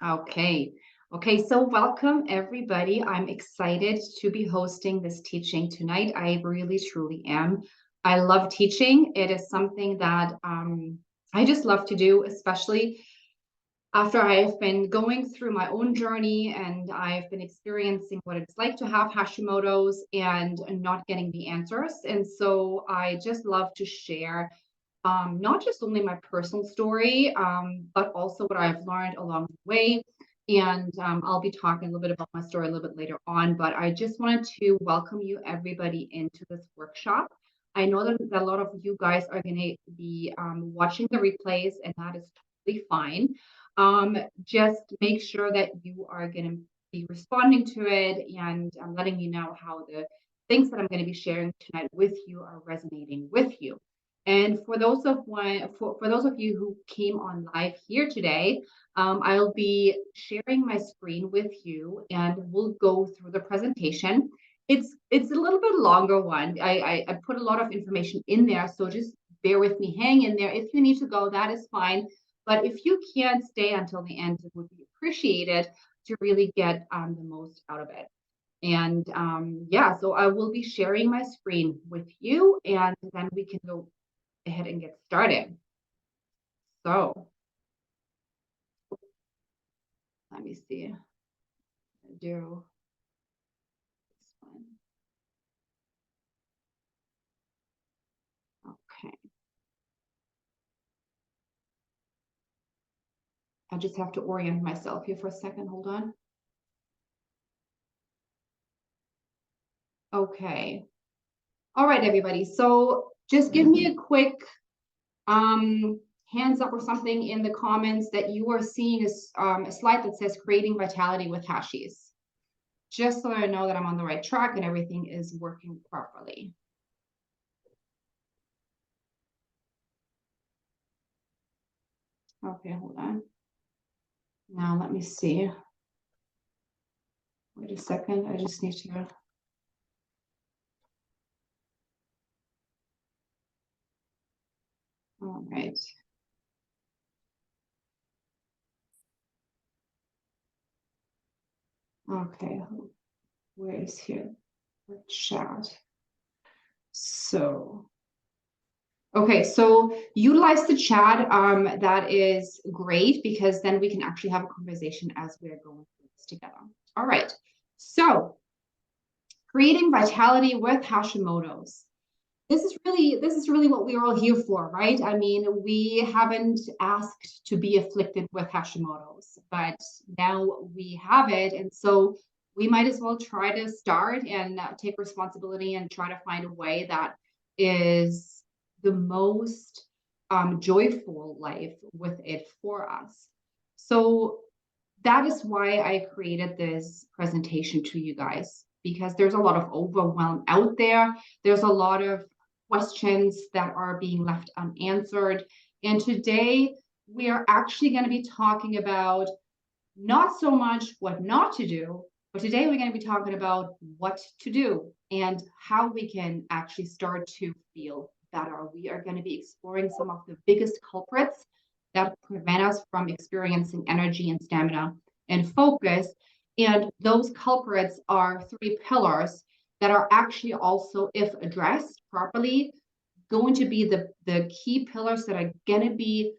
Okay. Okay, so welcome everybody. I'm excited to be hosting this teaching tonight. I really, truly am. I love teaching. It is something that I just love to do, especially after I've been going through my own journey and I've been experiencing what it's like to have Hashimoto's and not getting the answers. And so I just love to share not just only my personal story, but also what I've learned along the way. And I'll be talking a little bit about my story a little bit later on, but I just wanted to welcome you everybody into this workshop. I know that a lot of you guys are going to be watching the replays, and that is totally fine. Just make sure that you are going to be responding to it, and I'm letting you know how the things that I'm going to be sharing tonight with you are resonating with you. And for those of you who came on live here today, I'll be sharing my screen with you, and we'll go through the presentation. It's a little bit longer one. I put a lot of information in there, so just bear with me, hang in there. If you need to go, that is fine. But if you can't stay until the end, it would be appreciated to really get the most out of it. And yeah, so I will be sharing my screen with you, and then we can go ahead and get started. So let me see. Do this one. Okay. I just have to orient myself here for a second. Hold on. Okay. All right, everybody. So just give me a quick hands up or something in the comments that you are seeing a slide that says creating vitality with Hashis, just so I know that I'm on the right track and everything is working properly. Okay, hold on. Now let me see. Wait a second. I just need to. All right. Okay, where is here the chat? So, okay, so utilize the chat. That is great because then we can actually have a conversation as we're going through this together. All right, so creating vitality with Hashimoto's. This is really what we're all here for, right? I mean, we haven't asked to be afflicted with Hashimoto's, but now we have it, and so we might as well try to start and take responsibility and try to find a way that is the most joyful life with it for us. So that is why I created this presentation to you guys, because there's a lot of overwhelm out there. There's a lot of questions that are being left unanswered. And today we are actually going to be talking about not so much what not to do, but today we're going to be talking about what to do and how we can actually start to feel better. We are going to be exploring some of the biggest culprits that prevent us from experiencing energy and stamina and focus. And those culprits are three pillars that are actually also, if addressed properly, going to be the key pillars that are going to be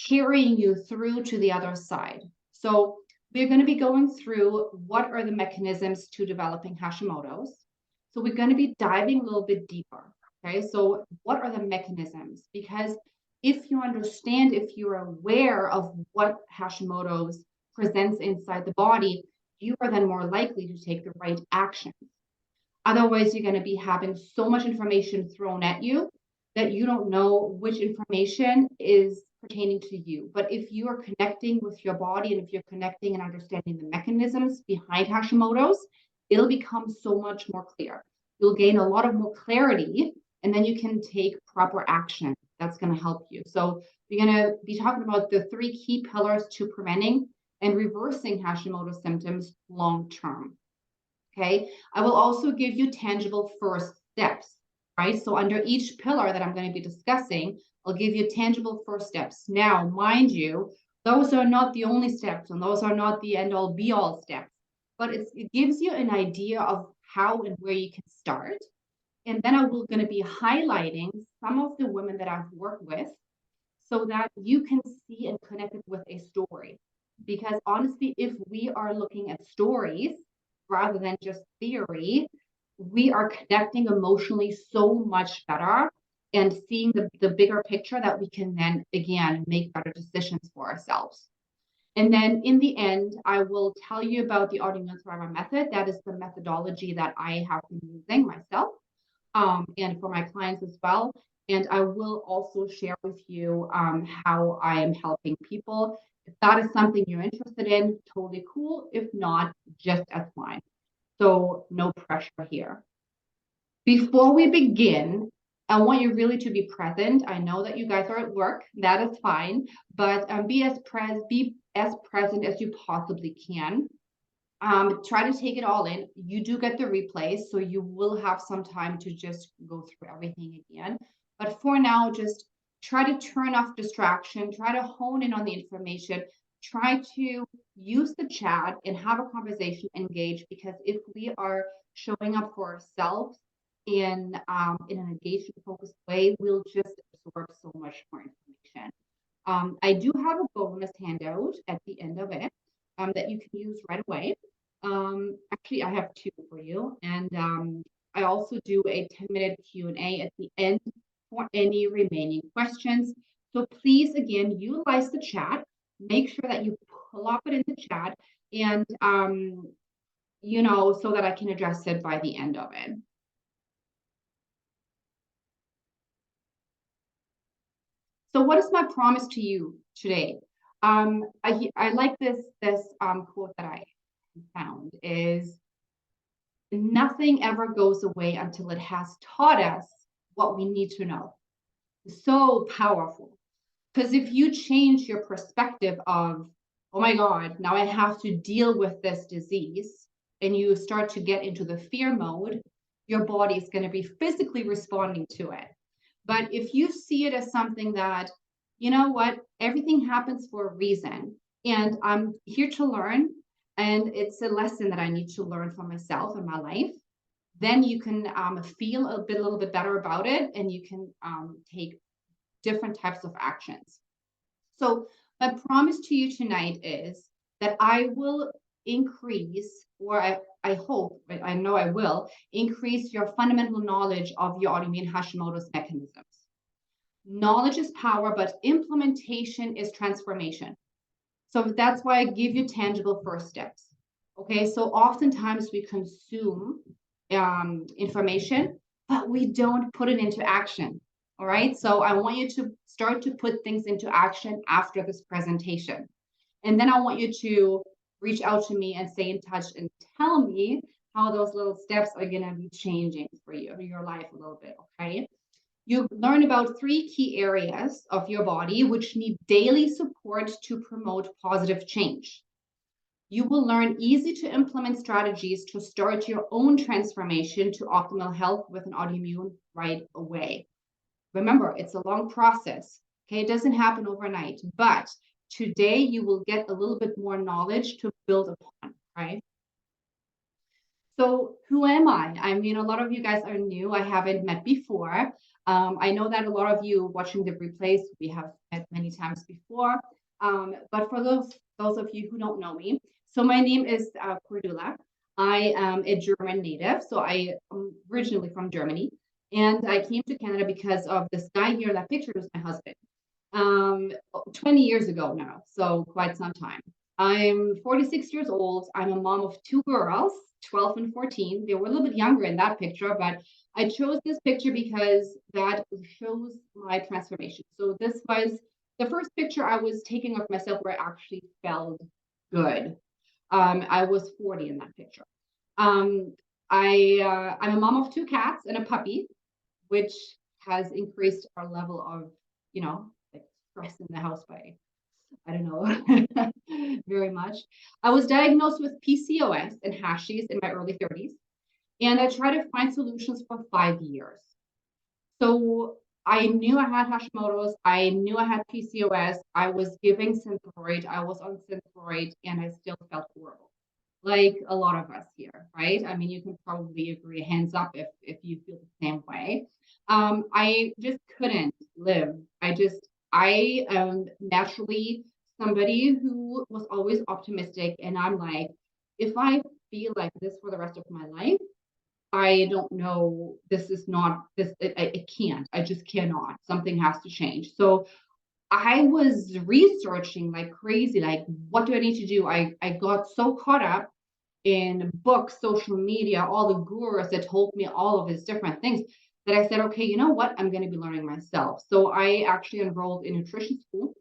carrying you through to the other side. So we're going to be going through what are the mechanisms to developing Hashimoto's. So we're going to be diving a little bit deeper. Okay, so what are the mechanisms? Because if you understand, if you're aware of what Hashimoto's presents inside the body, you are then more likely to take the right action. Otherwise, you're going to be having so much information thrown at you that you don't know which information is pertaining to you. But if you are connecting with your body and if you're connecting and understanding the mechanisms behind Hashimoto's, it'll become so much more clear. You'll gain a lot of more clarity, and then you can take proper action. That's going to help you. So we're going to be talking about the three key pillars to preventing and reversing Hashimoto symptoms long term. Okay, I will also give you tangible first steps, right? So under each pillar that I'm going to be discussing, I'll give you tangible first steps. Now, mind you, Those are not the only steps, and those are not the end all be all steps, but it gives you an idea of how and where you can start. And then I will going to be highlighting some of the women that I've worked with so that you can see and connect it with a story. Because honestly, if we are looking at stories rather than just theory, we are connecting emotionally so much better and seeing the bigger picture that we can then, again, make better decisions for ourselves. And then in the end, I will tell you about the autoimmune survivor method. That is the methodology that I have been using myself and for my clients as well. And I will also share with you how I am helping people. If that is something you're interested in, totally cool. If not, just as fine. So no pressure here. Before we begin, I want you really to be present. I know that you guys are at work. That is fine, but be as present as you possibly can. Try to take it all in. You do get the replays, so you will have some time to just go through everything again. But for now, just try to turn off distraction, try to hone in on the information, try to use the chat and have a conversation, engage, because if we are showing up for ourselves in an engaged and focused way, we'll just absorb so much more information. I do have a bonus handout at the end of it that you can use right away. Actually, I have two for you, and I also do a 10-minute Q&A at the end for any remaining questions. So please, again, utilize the chat. Make sure that you pull up it in the chat, and so that I can address it by the end of it. So what is my promise to you today? I like this quote that I found is, nothing ever goes away until it has taught us what we need to know. So powerful. Because if you change your perspective of, oh my God, now I have to deal with this disease, and you start to get into the fear mode, your body is going to be physically responding to it. But if you see it as something that, you know what, everything happens for a reason, and I'm here to learn, and it's a lesson that I need to learn for myself in my life, then you can feel a little bit better about it, and you can take different types of actions. So my promise to you tonight is that I will increase, or I hope, but I know I will, increase your fundamental knowledge of your autoimmune Hashimoto's mechanisms. Knowledge is power, but implementation is transformation. So that's why I give you tangible first steps. Okay, so oftentimes we consume information, but we don't put it into action. All right, so I want you to start to put things into action after this presentation. And then I want you to reach out to me and stay in touch and tell me how those little steps are going to be changing for you, your life a little bit, okay? You learn about 3 key areas of your body which need daily support to promote positive change. You will learn easy to implement strategies to start your own transformation to optimal health with an autoimmune right away. Remember, it's a long process. Okay, it doesn't happen overnight, but today you will get a little bit more knowledge to build upon, right? So who am I? I mean, a lot of you guys are new. I haven't met before. I know that a lot of you watching the replays, we have met many times before. But for those of you who don't know me, so my name is Cordula. I am a German native, so I am originally from Germany. And I came to Canada because of this guy here. That picture was my husband. 20 years ago now, so quite some time. I'm 46 years old. I'm a mom of 2 girls, 12 and 14. They were a little bit younger in that picture, but I chose this picture because that shows my transformation. So this was the first picture I was taking of myself where I actually felt good. I was 40 in that picture. I'm a mom of 2 cats and a puppy, which has increased our level of, like stress in the house by, I don't know, very much. I was diagnosed with PCOS and Hashi's in my early 30s, and I tried to find solutions for 5 years. So I knew I had Hashimoto's. I knew I had PCOS. I was giving Synthroid. I was on Synthroid, and I still felt horrible. Like a lot of us here, right? I mean, you can probably agree. Hands up if you feel the same way. I just couldn't live. I am naturally somebody who was always optimistic, and I'm like, if I feel like this for the rest of my life, I don't know. This is not this. It can't. I just cannot. Something has to change. So I was researching like crazy. Like, what do I need to do? I got so caught up in books, social media, all the gurus that told me all of these different things that I said, okay, you know what? I'm going to be learning myself. So I actually enrolled in nutrition school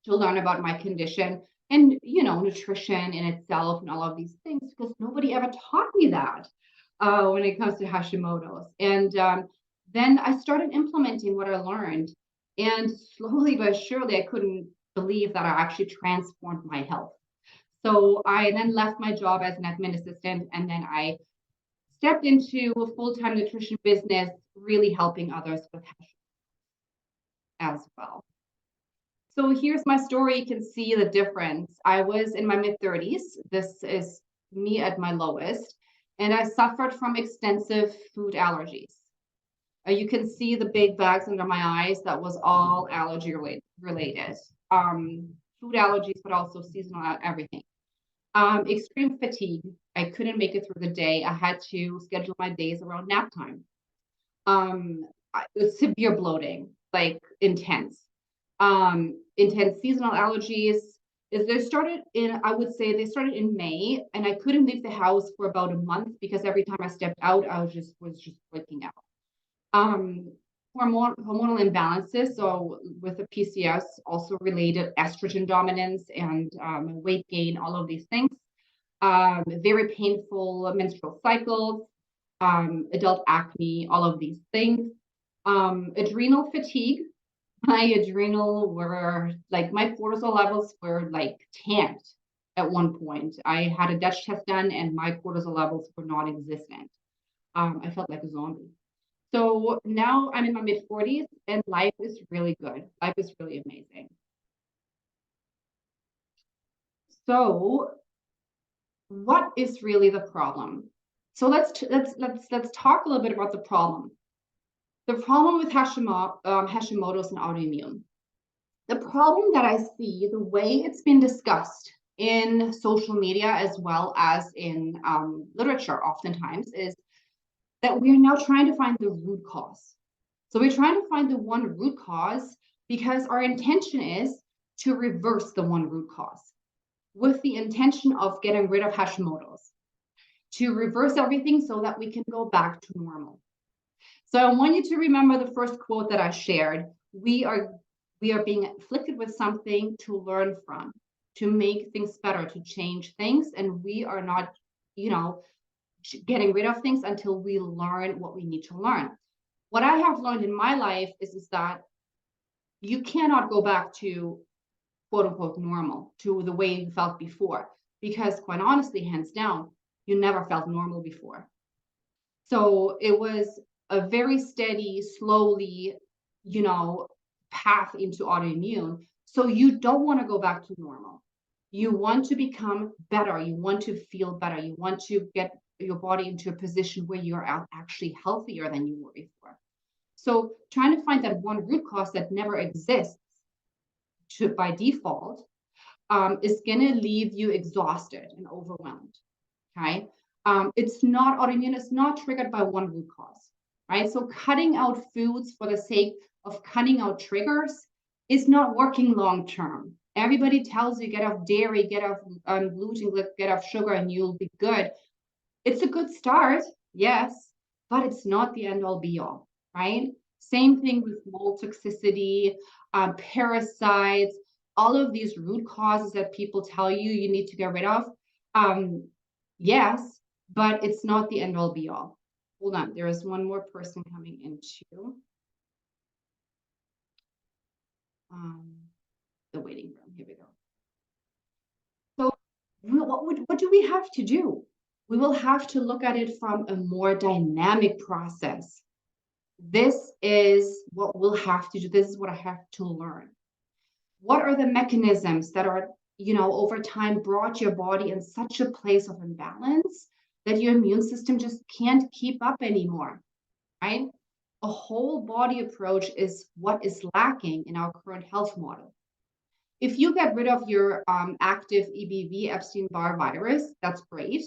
to learn about my condition and, nutrition in itself and all of these things because nobody ever taught me that when it comes to Hashimoto's. And then I started implementing what I learned. And slowly but surely, I couldn't believe that I actually transformed my health. So I then left my job as an admin assistant, and then I stepped into a full-time nutrition business, really helping others with as well. So here's my story. You can see the difference. I was in my mid-30s. This is me at my lowest, and I suffered from extensive food allergies. You can see the big bags under my eyes. That was all allergy related. Food allergies, but also seasonal everything. Extreme fatigue. I couldn't make it through the day. I had to schedule my days around nap time. Um, Severe bloating, like intense. Intense seasonal allergies. I would say they started in May, and I couldn't leave the house for about a month because every time I stepped out, I was just freaking out. Um, hormonal imbalances. So with the PCS, also related estrogen dominance and weight gain, all of these things. Very painful menstrual cycles, adult acne, all of these things. Adrenal fatigue. My adrenal were like my cortisol levels were like tanked at one point. I had a Dutch test done and my cortisol levels were non-existent. I felt like a zombie. So now I'm in my mid 40s and life is really good. Life is really amazing. So what is really the problem? So let's talk a little bit about the problem. The problem with Hashimoto's and autoimmune. The problem that I see, the way it's been discussed in social media as well as in literature, oftentimes, is that we're now trying to find the root cause. So we're trying to find the one root cause because our intention is to reverse the one root cause with the intention of getting rid of Hashimoto's, to reverse everything so that we can go back to normal. So I want you to remember the first quote that I shared. We are being afflicted with something to learn from, to make things better, to change things, and we are not, getting rid of things until we learn what we need to learn. What I have learned in my life is that you cannot go back to quote unquote normal, to the way you felt before, because quite honestly, hands down, you never felt normal before. So it was a very steady, slowly, path into autoimmune. So you don't want to go back to normal. You want to become better. You want to feel better. You want to get your body into a position where you're actually healthier than you were before. So trying to find that one root cause that never exists by default is going to leave you exhausted and overwhelmed. Okay. It's not autoimmune, it's not triggered by one root cause, right? So cutting out foods for the sake of cutting out triggers is not working long term. Everybody tells you get off dairy, get off gluten, get off sugar, and you'll be good. It's a good start, yes, but it's not the end all be all, right? Same thing with mold toxicity, parasites, all of these root causes that people tell you need to get rid of. Yes, but it's not the end all be all. Hold on, there is one more person coming into the waiting room. Here we go. So what do we have to do? We will have to look at it from a more dynamic process. This is what we'll have to do. This is what I have to learn. What are the mechanisms that are, over time brought your body in such a place of imbalance that your immune system just can't keep up anymore, right? A whole body approach is what is lacking in our current health model. If you get rid of your active EBV Epstein-Barr virus, that's great.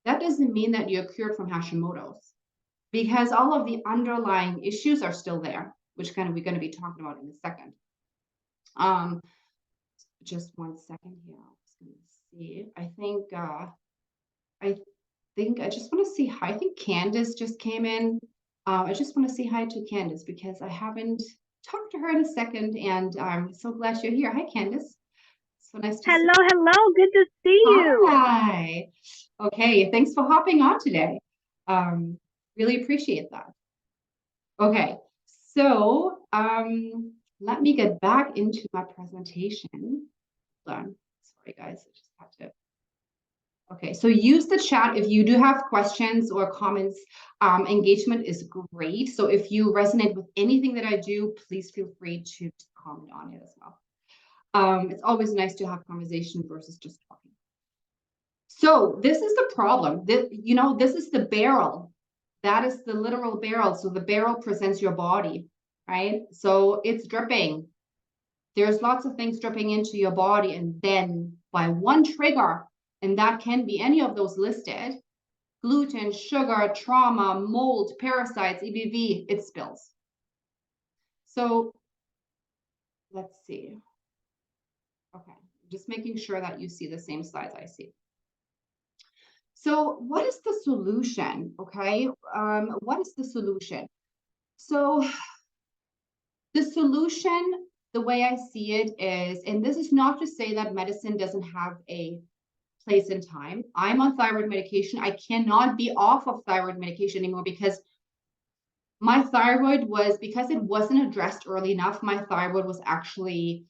That doesn't mean that you're cured from Hashimoto's, because all of the underlying issues are still there, which we're going to be talking about in a second. Just 1 second here. I was going to see. I just want to see hi. I think Candace just came in. I just want to say hi to Candace because I haven't talked to her in a second, and I'm so glad you're here. Hi, Candace. So nice to see you. Hello. Good to see you. Hi. Okay, thanks for hopping on today. Really appreciate that. Okay, so let me get back into my presentation. Hold on. Sorry, guys. I just have to. Okay, so use the chat if you do have questions or comments. Engagement is great. So if you resonate with anything that I do, please feel free to comment on it as well. It's always nice to have conversation versus just talking. So this is the problem. This is the barrel. That is the literal barrel. So the barrel presents your body, right? So it's dripping. There's lots of things dripping into your body, and then by one trigger, and that can be any of those listed, gluten, sugar, trauma, mold, parasites, EBV, it spills. So let's see. Okay, just making sure that you see the same slides I see. So what is the solution? Okay, what is the solution? So the solution, the way I see it is, and this is not to say that medicine doesn't have a place in time. I'm on thyroid medication. I cannot be off of thyroid medication anymore because my thyroid was, because it wasn't addressed early enough, my thyroid was actually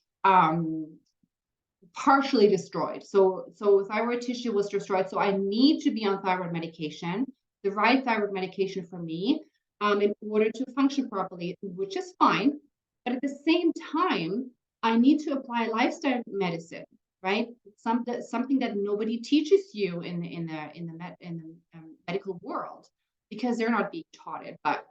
partially destroyed. So thyroid tissue was destroyed. So I need to be on thyroid medication, the right thyroid medication for me, in order to function properly, which is fine. But at the same time, I need to apply lifestyle medicine, right? Something that nobody teaches you in the medical world, because they're not being taught it. But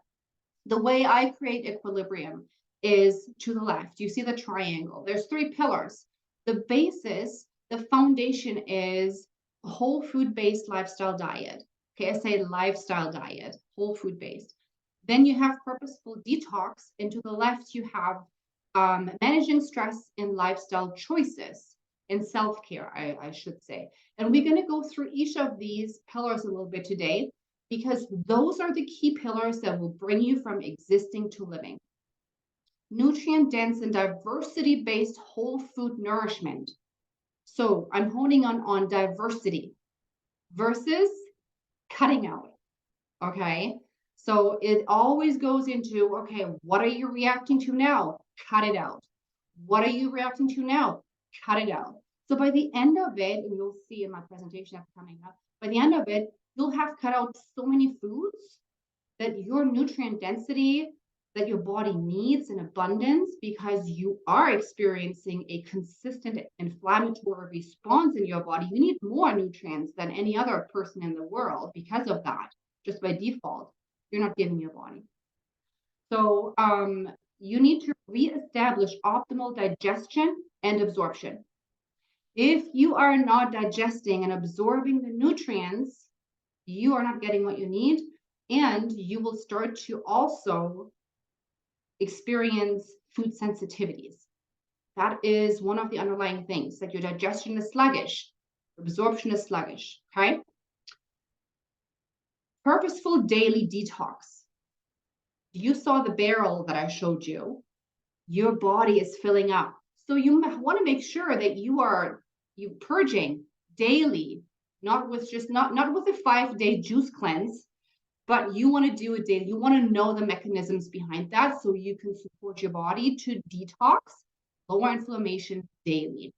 the way I create equilibrium is to the left. You see the triangle. There's 3 pillars. The basis, the foundation is a whole food-based lifestyle diet. Okay, I say lifestyle diet, whole food-based. Then you have purposeful detox, and to the left you have managing stress and lifestyle choices and self-care, I should say. And we're going to go through each of these pillars a little bit today, because those are the key pillars that will bring you from existing to living. Nutrient-dense and diversity-based whole food nourishment. So I'm honing on diversity versus cutting out, okay? So it always goes into, okay, what are you reacting to now? Cut it out. What are you reacting to now? Cut it out. So by the end of it, and you'll see in my presentation that's coming up, by the end of it, you'll have cut out so many foods that your nutrient density that your body needs in abundance, because you are experiencing a consistent inflammatory response in your body. You need more nutrients than any other person in the world because of that, just by default. You're not giving your body. So you need to reestablish optimal digestion and absorption. If you are not digesting and absorbing the nutrients, you are not getting what you need, and you will start to also experience food sensitivities. That is one of the underlying things, that your digestion is sluggish, absorption is sluggish, okay? Purposeful daily detox. You saw the barrel that I showed you. Your body is filling up. So you want to make sure that you purging daily, not with a 5-day juice cleanse, but you want to do it daily. You want to know the mechanisms behind that so you can support your body to detox, lower inflammation daily.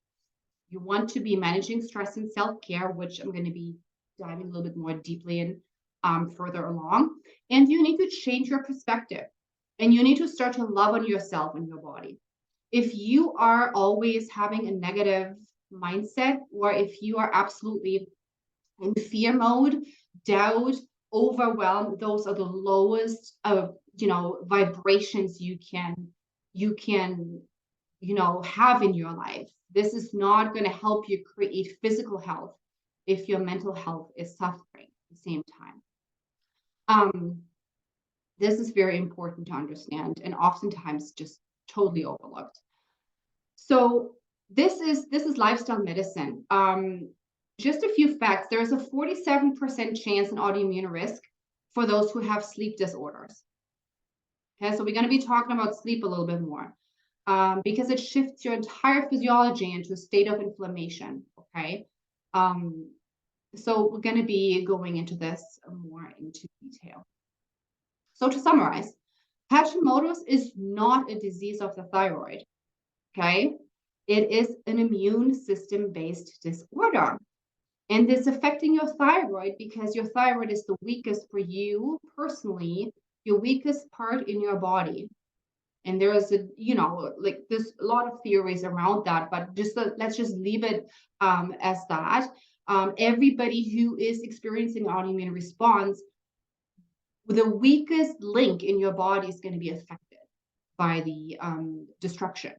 You want to be managing stress and self-care, which I'm going to be diving a little bit more deeply in further along. And you need to change your perspective. And you need to start to love on yourself and your body. If you are always having a negative mindset, or if you are absolutely in fear mode, doubt, overwhelmed, those are the lowest of vibrations you can have in your life. This is not going to help you create physical health if your mental health is suffering at the same time. This is very important to understand, and oftentimes just totally overlooked. So this is lifestyle medicine. Just a few facts. There is a 47% chance in autoimmune risk for those who have sleep disorders. Okay, so we're going to be talking about sleep a little bit more, because it shifts your entire physiology into a state of inflammation. Okay, so we're going to be going into this more into detail. So to summarize, Hashimoto's is not a disease of the thyroid. Okay, it is an immune system-based disorder. And it's affecting your thyroid because your thyroid is the weakest for you personally, your weakest part in your body. And there is there's a lot of theories around that, but let's just leave it as that. Everybody who is experiencing an autoimmune response, the weakest link in your body is going to be affected by the destruction.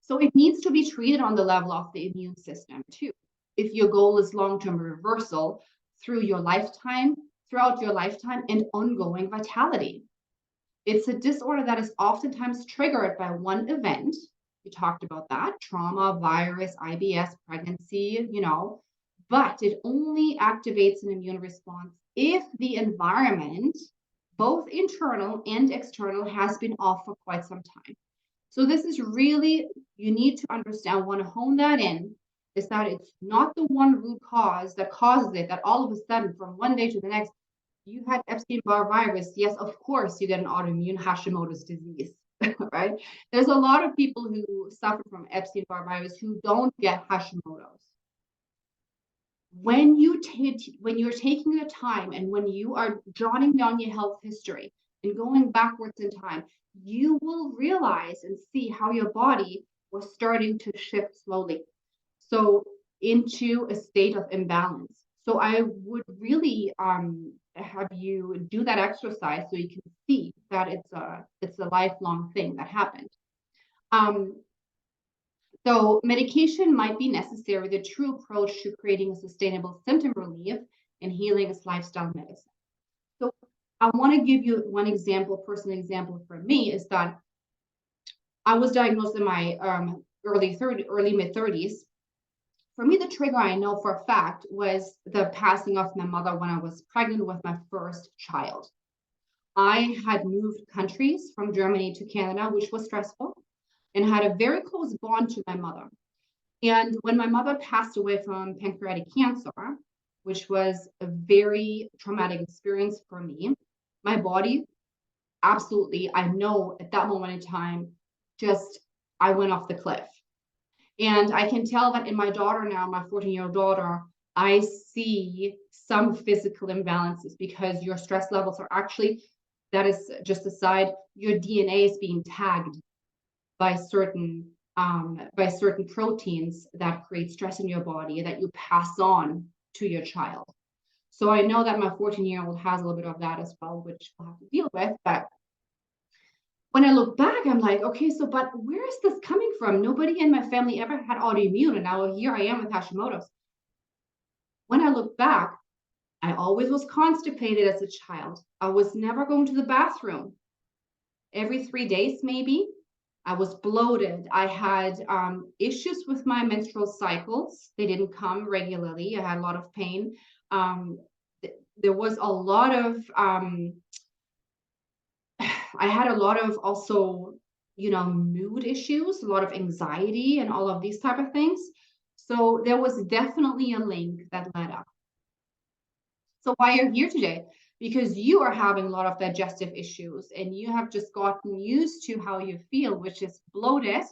So it needs to be treated on the level of the immune system too. If your goal is long-term reversal throughout your lifetime, and ongoing vitality. It's a disorder that is oftentimes triggered by one event. We talked about that, trauma, virus, IBS, pregnancy, but it only activates an immune response if the environment, both internal and external, has been off for quite some time. So this is really, you need to understand, want to hone that in, is that it's not the one root cause that causes it, that all of a sudden from one day to the next, you had Epstein-Barr virus. Yes, of course, you get an autoimmune Hashimoto's disease, right? There's a lot of people who suffer from Epstein-Barr virus who don't get Hashimoto's. When you're taking the time and when you are jotting down your health history and going backwards in time, you will realize and see how your body was starting to shift slowly. So into a state of imbalance. So I would really have you do that exercise so you can see that it's a lifelong thing that happened. So medication might be necessary. The true approach to creating a sustainable symptom relief and healing is lifestyle medicine. So I want to give you one example, personal example for me, is that I was diagnosed in my early mid-30s. For me, the trigger, I know for a fact, was the passing of my mother when I was pregnant with my first child. I had moved countries from Germany to Canada, which was stressful, and had a very close bond to my mother. And when my mother passed away from pancreatic cancer, which was a very traumatic experience for me, my body, absolutely, I know at that moment in time, I went off the cliff. And I can tell that in my daughter now, my 14-year-old daughter, I see some physical imbalances because your stress levels are actually, that is just aside, your DNA is being tagged by certain proteins that create stress in your body that you pass on to your child. So I know that my 14-year-old has a little bit of that as well, which we'll have to deal with. But when I look back, I'm like, okay, but where is this coming from? Nobody in my family ever had autoimmune, and now here I am with Hashimoto's. When I look back, I always was constipated as a child. I was never going to the bathroom. Every 3 days, maybe. I was bloated. I had issues with my menstrual cycles. They didn't come regularly. I had a lot of pain. There was a lot of, I had a lot of also, mood issues, a lot of anxiety and all of these type of things. So there was definitely a link that led up. So why you're here today? Because you are having a lot of digestive issues and you have just gotten used to how you feel, which is bloated,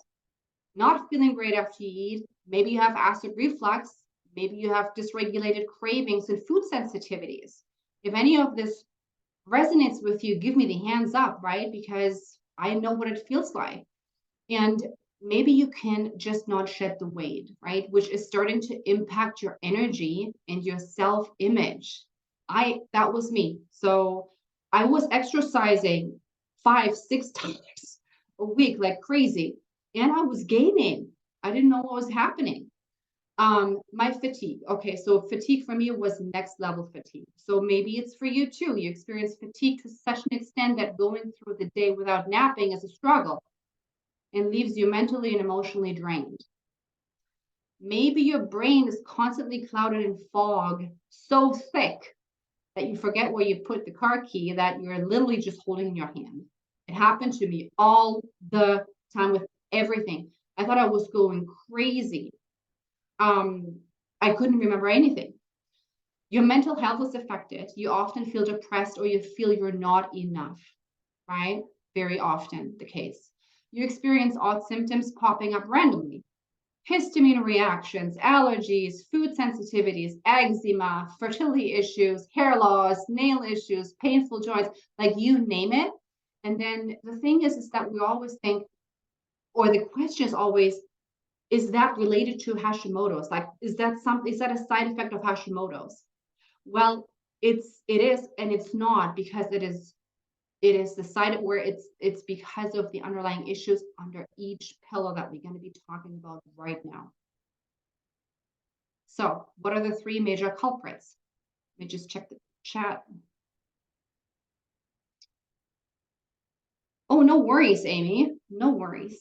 not feeling great after you eat. Maybe you have acid reflux. Maybe you have dysregulated cravings and food sensitivities. If any of this resonates with you, give me the hands up, right? Because I know what it feels like. And maybe you can just not shed the weight, right? Which is starting to impact your energy and your self-image. That was me. So I was exercising 5, 6 times a week like crazy, and I was gaining. I didn't know what was happening. My fatigue. Okay, so fatigue for me was next level fatigue. So maybe it's for you too. You experience fatigue to such an extent that going through the day without napping is a struggle and leaves you mentally and emotionally drained. Maybe your brain is constantly clouded in fog so thick that you forget where you put the car key that you're literally just holding in your hand. It happened to me all the time with everything. I thought I was going crazy. I couldn't remember anything. Your mental health is affected. You often feel depressed or you feel you're not enough, right? Very often the case. You experience odd symptoms popping up randomly. Histamine reactions, allergies, food sensitivities, eczema, fertility issues, hair loss, nail issues, painful joints, like you name it. And then the thing is that we always think, or the question is always, is that related to Hashimoto's? Like, is that a side effect of Hashimoto's? Well, it is, and it's not, because it is the side where it's because of the underlying issues under each pillar that we're going to be talking about right now. So what are the 3 major culprits? Let me just check the chat. Oh, no worries, Amy. No worries.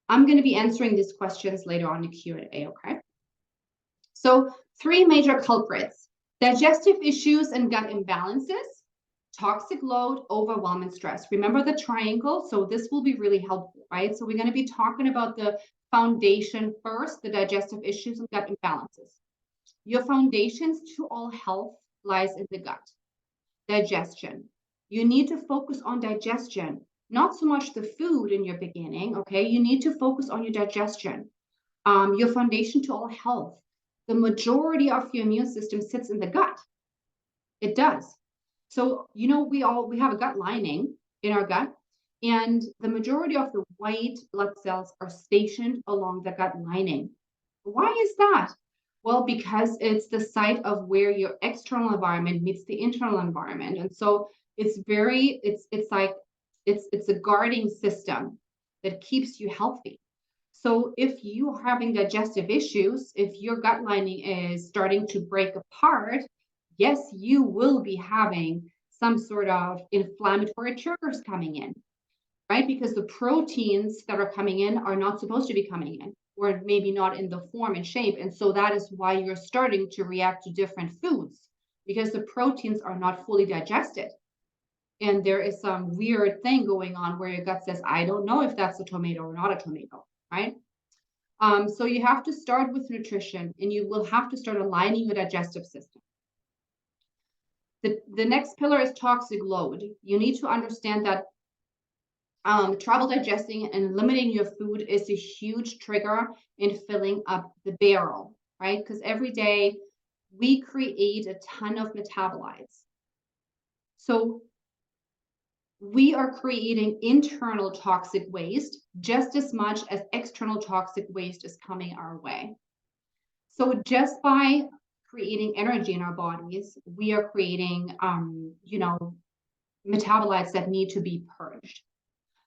I'm going to be answering these questions later on in the Q&A, okay? So 3 major culprits: digestive issues and gut imbalances, toxic load, overwhelm, and stress. Remember the triangle? So this will be really helpful, right? So we're going to be talking about the foundation first, the digestive issues and gut imbalances. Your foundations to all health lies in the gut. Digestion. You need to focus on digestion, not so much the food in your beginning, okay? You need to focus on your digestion. Your foundation to all health. The majority of your immune system sits in the gut. It does. So, you know, we have a gut lining in our gut, and the majority of the white blood cells are stationed along the gut lining. Why is that? Well, because it's the site of where your external environment meets the internal environment. And so it's a guarding system that keeps you healthy. So if you are having digestive issues, if your gut lining is starting to break apart, yes, you will be having some sort of inflammatory triggers coming in, right? Because the proteins that are coming in are not supposed to be coming in, or maybe not in the form and shape. And so that is why you're starting to react to different foods, because the proteins are not fully digested. And there is some weird thing going on where your gut says, I don't know if that's a tomato or not a tomato, right? So you have to start with nutrition, and you will have to start aligning your digestive system. The next pillar is toxic load. You need to understand that trouble digesting and limiting your food is a huge trigger in filling up the barrel, right? Because every day we create a ton of metabolites. So we are creating internal toxic waste just as much as external toxic waste is coming our way. So just by creating energy in our bodies, we are creating, metabolites that need to be purged.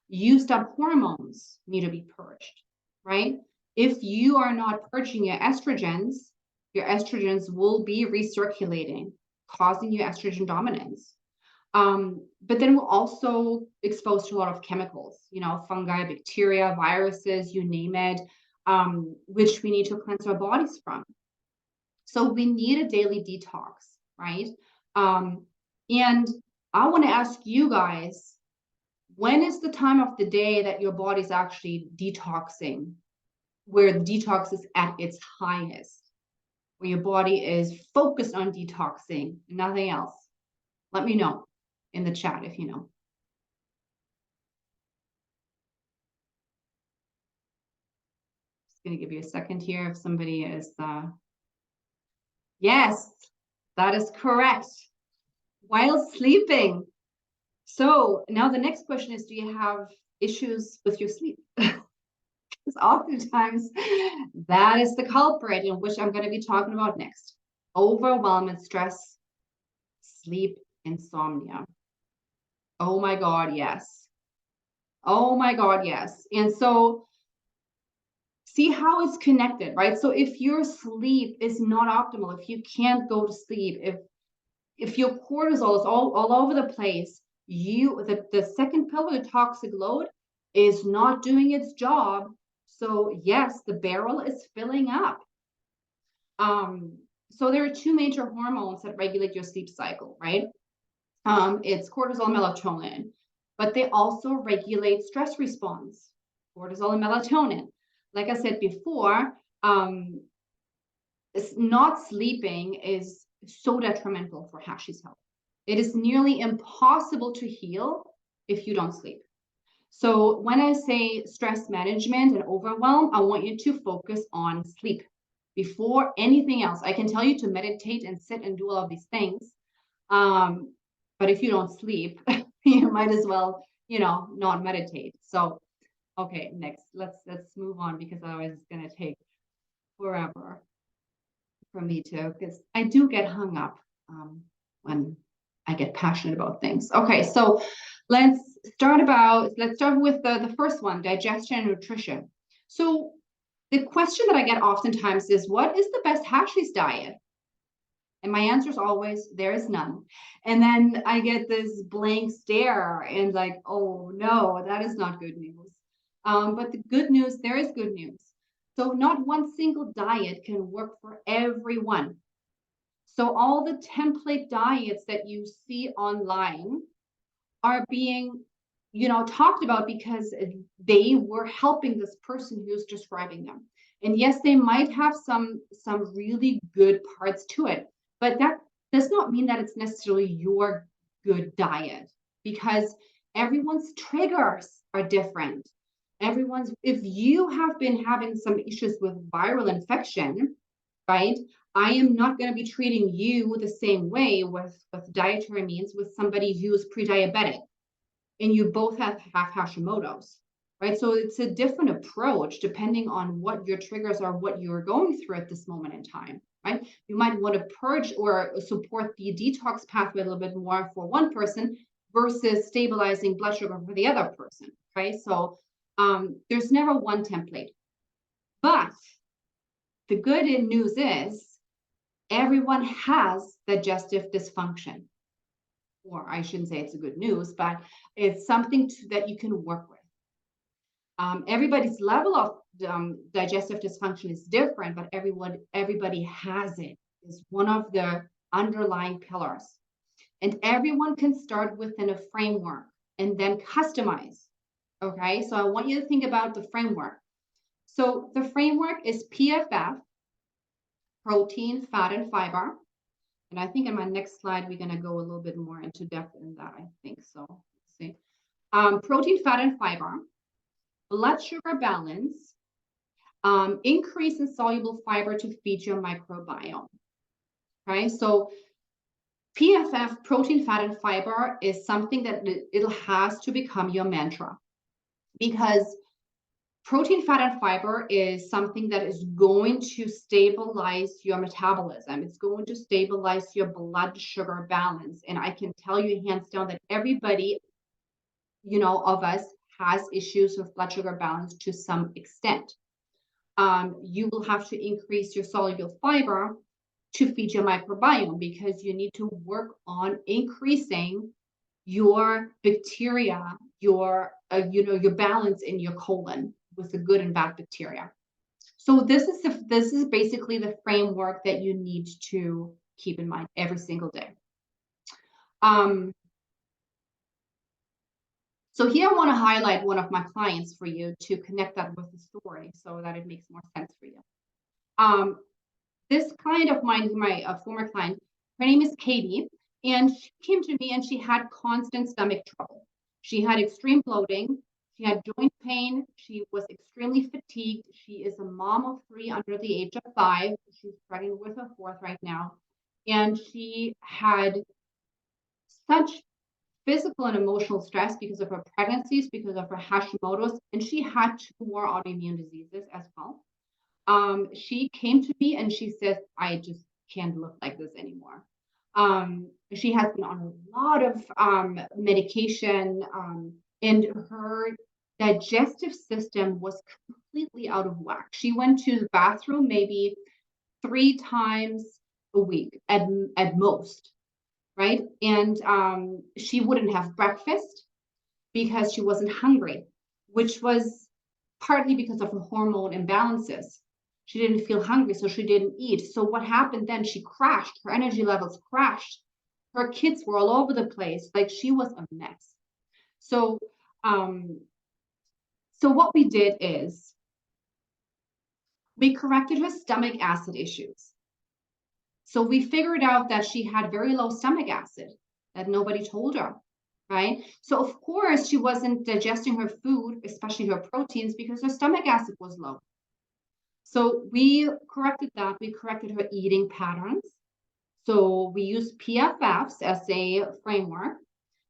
Used up hormones need to be purged, right? If you are not purging your estrogens will be recirculating, causing you estrogen dominance. But then we're also exposed to a lot of chemicals, fungi, bacteria, viruses, you name it, which we need to cleanse our bodies from. So we need a daily detox, right? And I want to ask you guys, when is the time of the day that your body's actually detoxing, where the detox is at its highest, where your body is focused on detoxing, nothing else? Let me know in the chat if you know. Just going to give you a second here if somebody is... Yes, that is correct. while sleeping. So now the next question is, do you have issues with your sleep? Because oftentimes that is the culprit, in which I'm going to be talking about next. Overwhelm and stress, sleep insomnia. Oh my God, yes. Oh my God, yes. And so see how it's connected, right? So if your sleep is not optimal, if you can't go to sleep, if your cortisol is all over the place, the second pillar, the toxic load, is not doing its job. So yes, the barrel is filling up. So there are two major hormones that regulate your sleep cycle, right? It's cortisol and melatonin, but they also regulate stress response, cortisol and melatonin. Like I said before, not sleeping is so detrimental for Hashi's health. It is nearly impossible to heal if you don't sleep. So when I say stress management and overwhelm, I want you to focus on sleep before anything else. I can tell you to meditate and sit and do all of these things. But if you don't sleep, you might as well, not meditate. So, okay, next, let's move on, because otherwise it's going to take forever for me to, because I do get hung up when I get passionate about things. Okay, so let's start with the first one, digestion and nutrition. So the question that I get oftentimes is, what is the best Hashi's diet? And my answer is always, there is none. And then I get this blank stare and like, oh no, that is not good news. But the good news, there is good news. So not one single diet can work for everyone. So all the template diets that you see online are being, talked about because they were helping this person who's describing them. And yes, they might have some really good parts to it, but that does not mean that it's necessarily your good diet, because everyone's triggers are different. If you have been having some issues with viral infection, right? I am not going to be treating you the same way with dietary means with somebody who is pre-diabetic, and you both have Hashimoto's, right? So it's a different approach depending on what your triggers are, what you're going through at this moment in time, right? You might want to purge or support the detox pathway a little bit more for one person versus stabilizing blood sugar for the other person, okay? So there's never one template. But the good news is everyone has digestive dysfunction. Or I shouldn't say it's a good news, but it's something that you can work with. Everybody's level of digestive dysfunction is different, but everybody has it. It's one of the underlying pillars. And everyone can start within a framework and then customize. Okay, so I want you to think about the framework. So the framework is PFF, protein, fat, and fiber. And I think in my next slide, we're going to go a little bit more into depth in that, I think. So let's see. Protein, fat, and fiber, blood sugar balance, increase in soluble fiber to feed your microbiome. Okay, so PFF, protein, fat, and fiber, is something that it has to become your mantra, because protein, fat, and fiber is something that is going to stabilize your metabolism. It's going to stabilize your blood sugar balance. And I can tell you hands down that everybody, of us has issues with blood sugar balance to some extent. You will have to increase your soluble fiber to feed your microbiome, because you need to work on increasing your bacteria, your balance in your colon with the good and bad bacteria. So this is basically the framework that you need to keep in mind every single day. So here I want to highlight one of my clients for you to connect that with the story so that it makes more sense for you. This client of mine, my former client, her name is Katie, and she came to me and she had constant stomach trouble. She had extreme bloating. She had joint pain. She was extremely fatigued. She is a mom of 3 under the age of 5. She's pregnant with her 4th right now. And she had such physical and emotional stress because of her pregnancies, because of her Hashimoto's, and she had 2 more autoimmune diseases as well. She came to me and she says, I just can't look like this anymore. She has been on a lot of medication, and her digestive system was completely out of whack. She went to the bathroom maybe 3 times a week at most, right? And she wouldn't have breakfast because she wasn't hungry, which was partly because of her hormone imbalances. She didn't feel hungry, so she didn't eat. So what happened then? She crashed. Her energy levels crashed. Her kids were all over the place. Like, she was a mess. So, so what we did is we corrected her stomach acid issues. So we figured out that she had very low stomach acid that nobody told her, right? So of course she wasn't digesting her food, especially her proteins, because her stomach acid was low. So we corrected that. We corrected her eating patterns. So we used PFFs as a framework.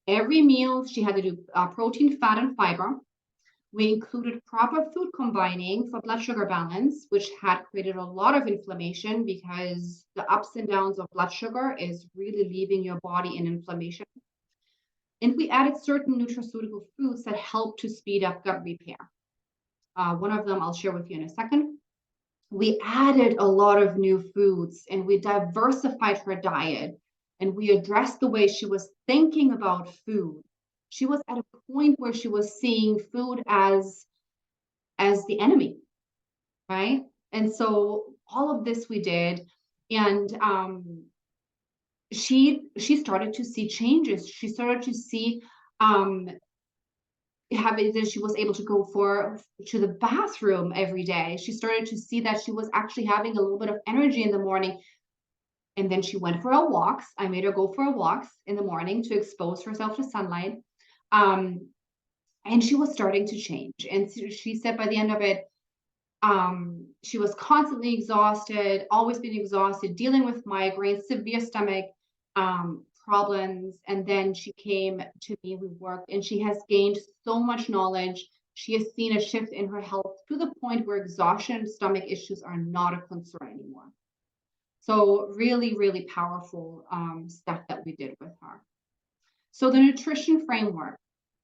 Every meal she had to do protein, fat, and fiber. We included proper food combining for blood sugar balance, which had created a lot of inflammation because the ups and downs of blood sugar is really leaving your body in inflammation. And we added certain nutraceutical foods that help to speed up gut repair. One of them I'll share with you in a second. We added a lot of new foods and we diversified her diet, and we addressed the way she was thinking about food. She was at a point where she was seeing food as the enemy, right? And so all of this we did, and she started to see changes. She started to see that she was able to go to the bathroom every day. She started to see that she was actually having a little bit of energy in the morning. And then she went for her walks. I made her go for her walks in the morning to expose herself to sunlight. And she was starting to change. And so she said by the end of it, she was constantly exhausted, always being exhausted, dealing with migraines, severe stomach problems. And then she came to me, we worked, and she has gained so much knowledge. She has seen a shift in her health to the point where exhaustion and stomach issues are not a concern anymore. So really, really powerful stuff that we did with her. So the nutrition framework,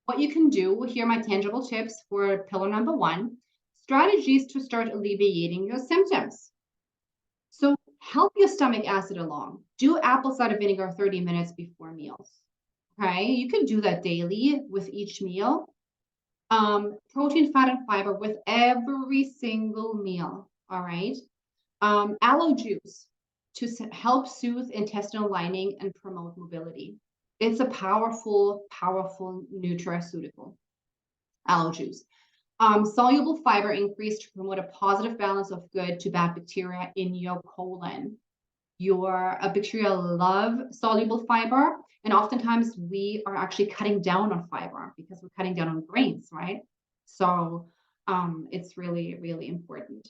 what you can do, here are my tangible tips for pillar number 1, strategies to start alleviating your symptoms. So help your stomach acid along. Do apple cider vinegar 30 minutes before meals. Okay, you can do that daily with each meal. Protein, fat, and fiber with every single meal. All right. Aloe juice to help soothe intestinal lining and promote mobility. It's a powerful, powerful nutraceutical. Aloe juice. Soluble fiber increase to promote a positive balance of good to bad bacteria in your colon. Your bacteria love soluble fiber, and oftentimes we are actually cutting down on fiber because we're cutting down on grains, right? So it's really, really important.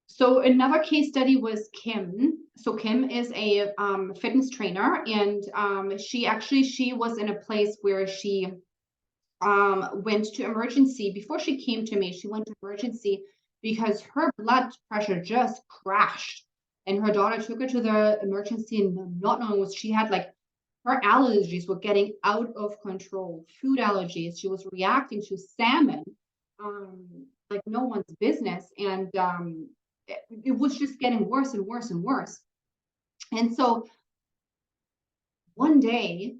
So another case study was Kim. So Kim is a fitness trainer, and she was in a place where she went to emergency. Before she came to me, she went to emergency because her blood pressure just crashed. And her daughter took her to the emergency, and not knowing what she had, like, her allergies were getting out of control. Food allergies. She was reacting to salmon like no one's business. And it was just getting worse and worse and worse. And so one day,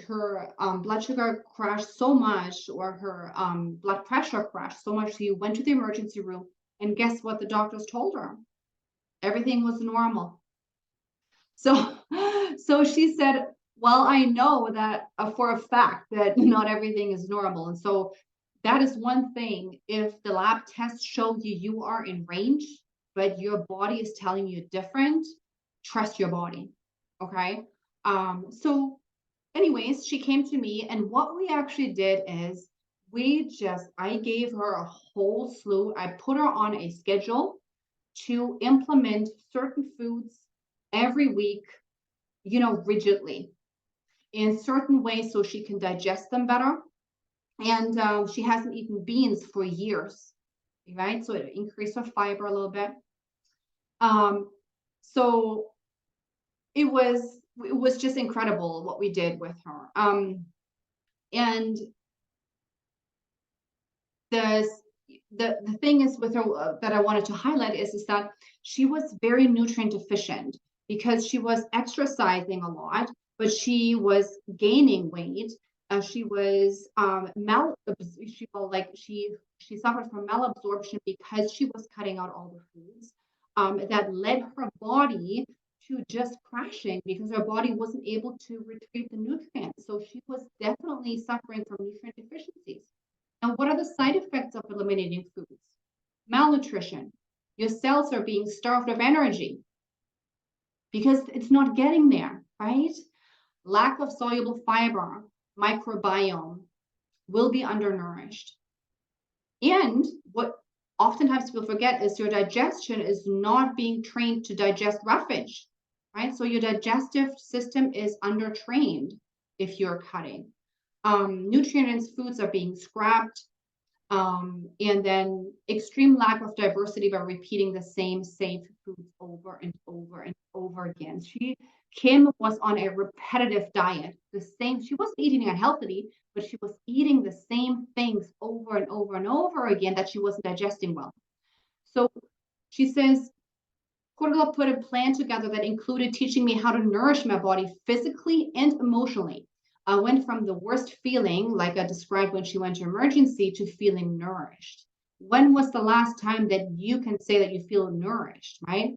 her blood sugar crashed so much, or her blood pressure crashed so much, she went to the emergency room, and guess what the doctors told her? Everything was normal. So she said, well, I know that for a fact that not everything is normal. And so that is one thing. If the lab tests show you are in range, but your body is telling you different, trust your body. Okay. So anyways, she came to me, and what we actually did is I gave her a whole slew. I put her on a schedule to implement certain foods every week rigidly in certain ways so she can digest them better. And she hasn't eaten beans for years, right? So it increased her fiber a little bit. So it was just incredible what we did with her. And the thing is with her that I wanted to highlight is that she was very nutrient deficient because she was exercising a lot, but she was gaining weight. She was she suffered from malabsorption because she was cutting out all the foods that led her body to just crashing because her body wasn't able to retrieve the nutrients. So she was definitely suffering from nutrient deficiencies. Now, what are the side effects of eliminating foods? Malnutrition. Your cells are being starved of energy because it's not getting there, right? Lack of soluble fiber, microbiome will be undernourished. And what oftentimes people forget is your digestion is not being trained to digest roughage, right? So your digestive system is undertrained if you're cutting. Nutrient-dense foods are being scrapped. And then extreme lack of diversity by repeating the same safe foods over and over and over again. Kim was on a repetitive diet. She wasn't eating unhealthily, but she was eating the same things over and over and over again that she wasn't digesting well. So she says, Portugal put a plan together that included teaching me how to nourish my body physically and emotionally. I went from the worst feeling, like I described when she went to emergency, to feeling nourished. When was the last time that you can say that you feel nourished, right?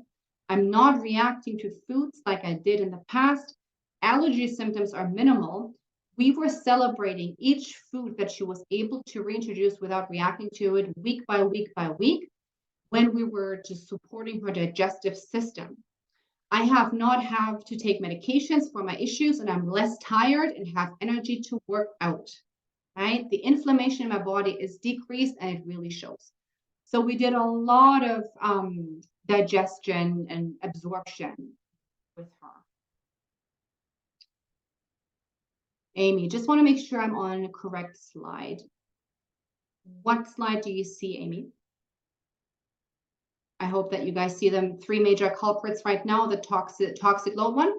I'm not reacting to foods like I did in the past. Allergy symptoms are minimal. We were celebrating each food that she was able to reintroduce without reacting to it week by week by week when we were just supporting her digestive system. I have not have to take medications for my issues and I'm less tired and have energy to work out, right? The inflammation in my body is decreased and it really shows. So we did a lot of digestion and absorption with her. Amy, just want to make sure I'm on the correct slide. What slide do you see, Amy? I hope that you guys see them. 3 major culprits right now, the toxic load one.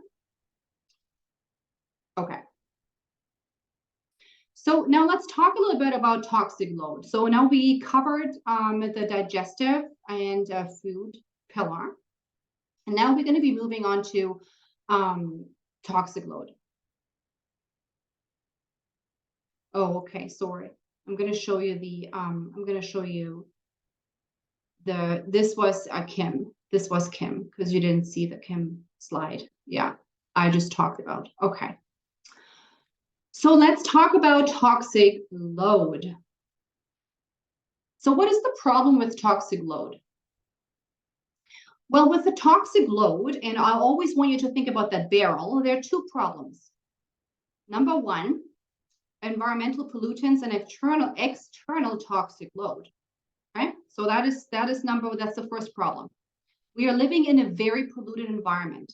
Okay. So now let's talk a little bit about toxic load. So now we covered the digestive and food pillar. And now we're going to be moving on to toxic load. Oh, okay, sorry. I'm going to show you this was Kim. This was Kim because you didn't see the Kim slide. Yeah, I just talked about. Okay. So let's talk about toxic load. So what is the problem with toxic load? Well, with the toxic load, and I always want you to think about that barrel, there are 2 problems. Number 1, environmental pollutants and external toxic load. Right? So that's the first problem. We are living in a very polluted environment,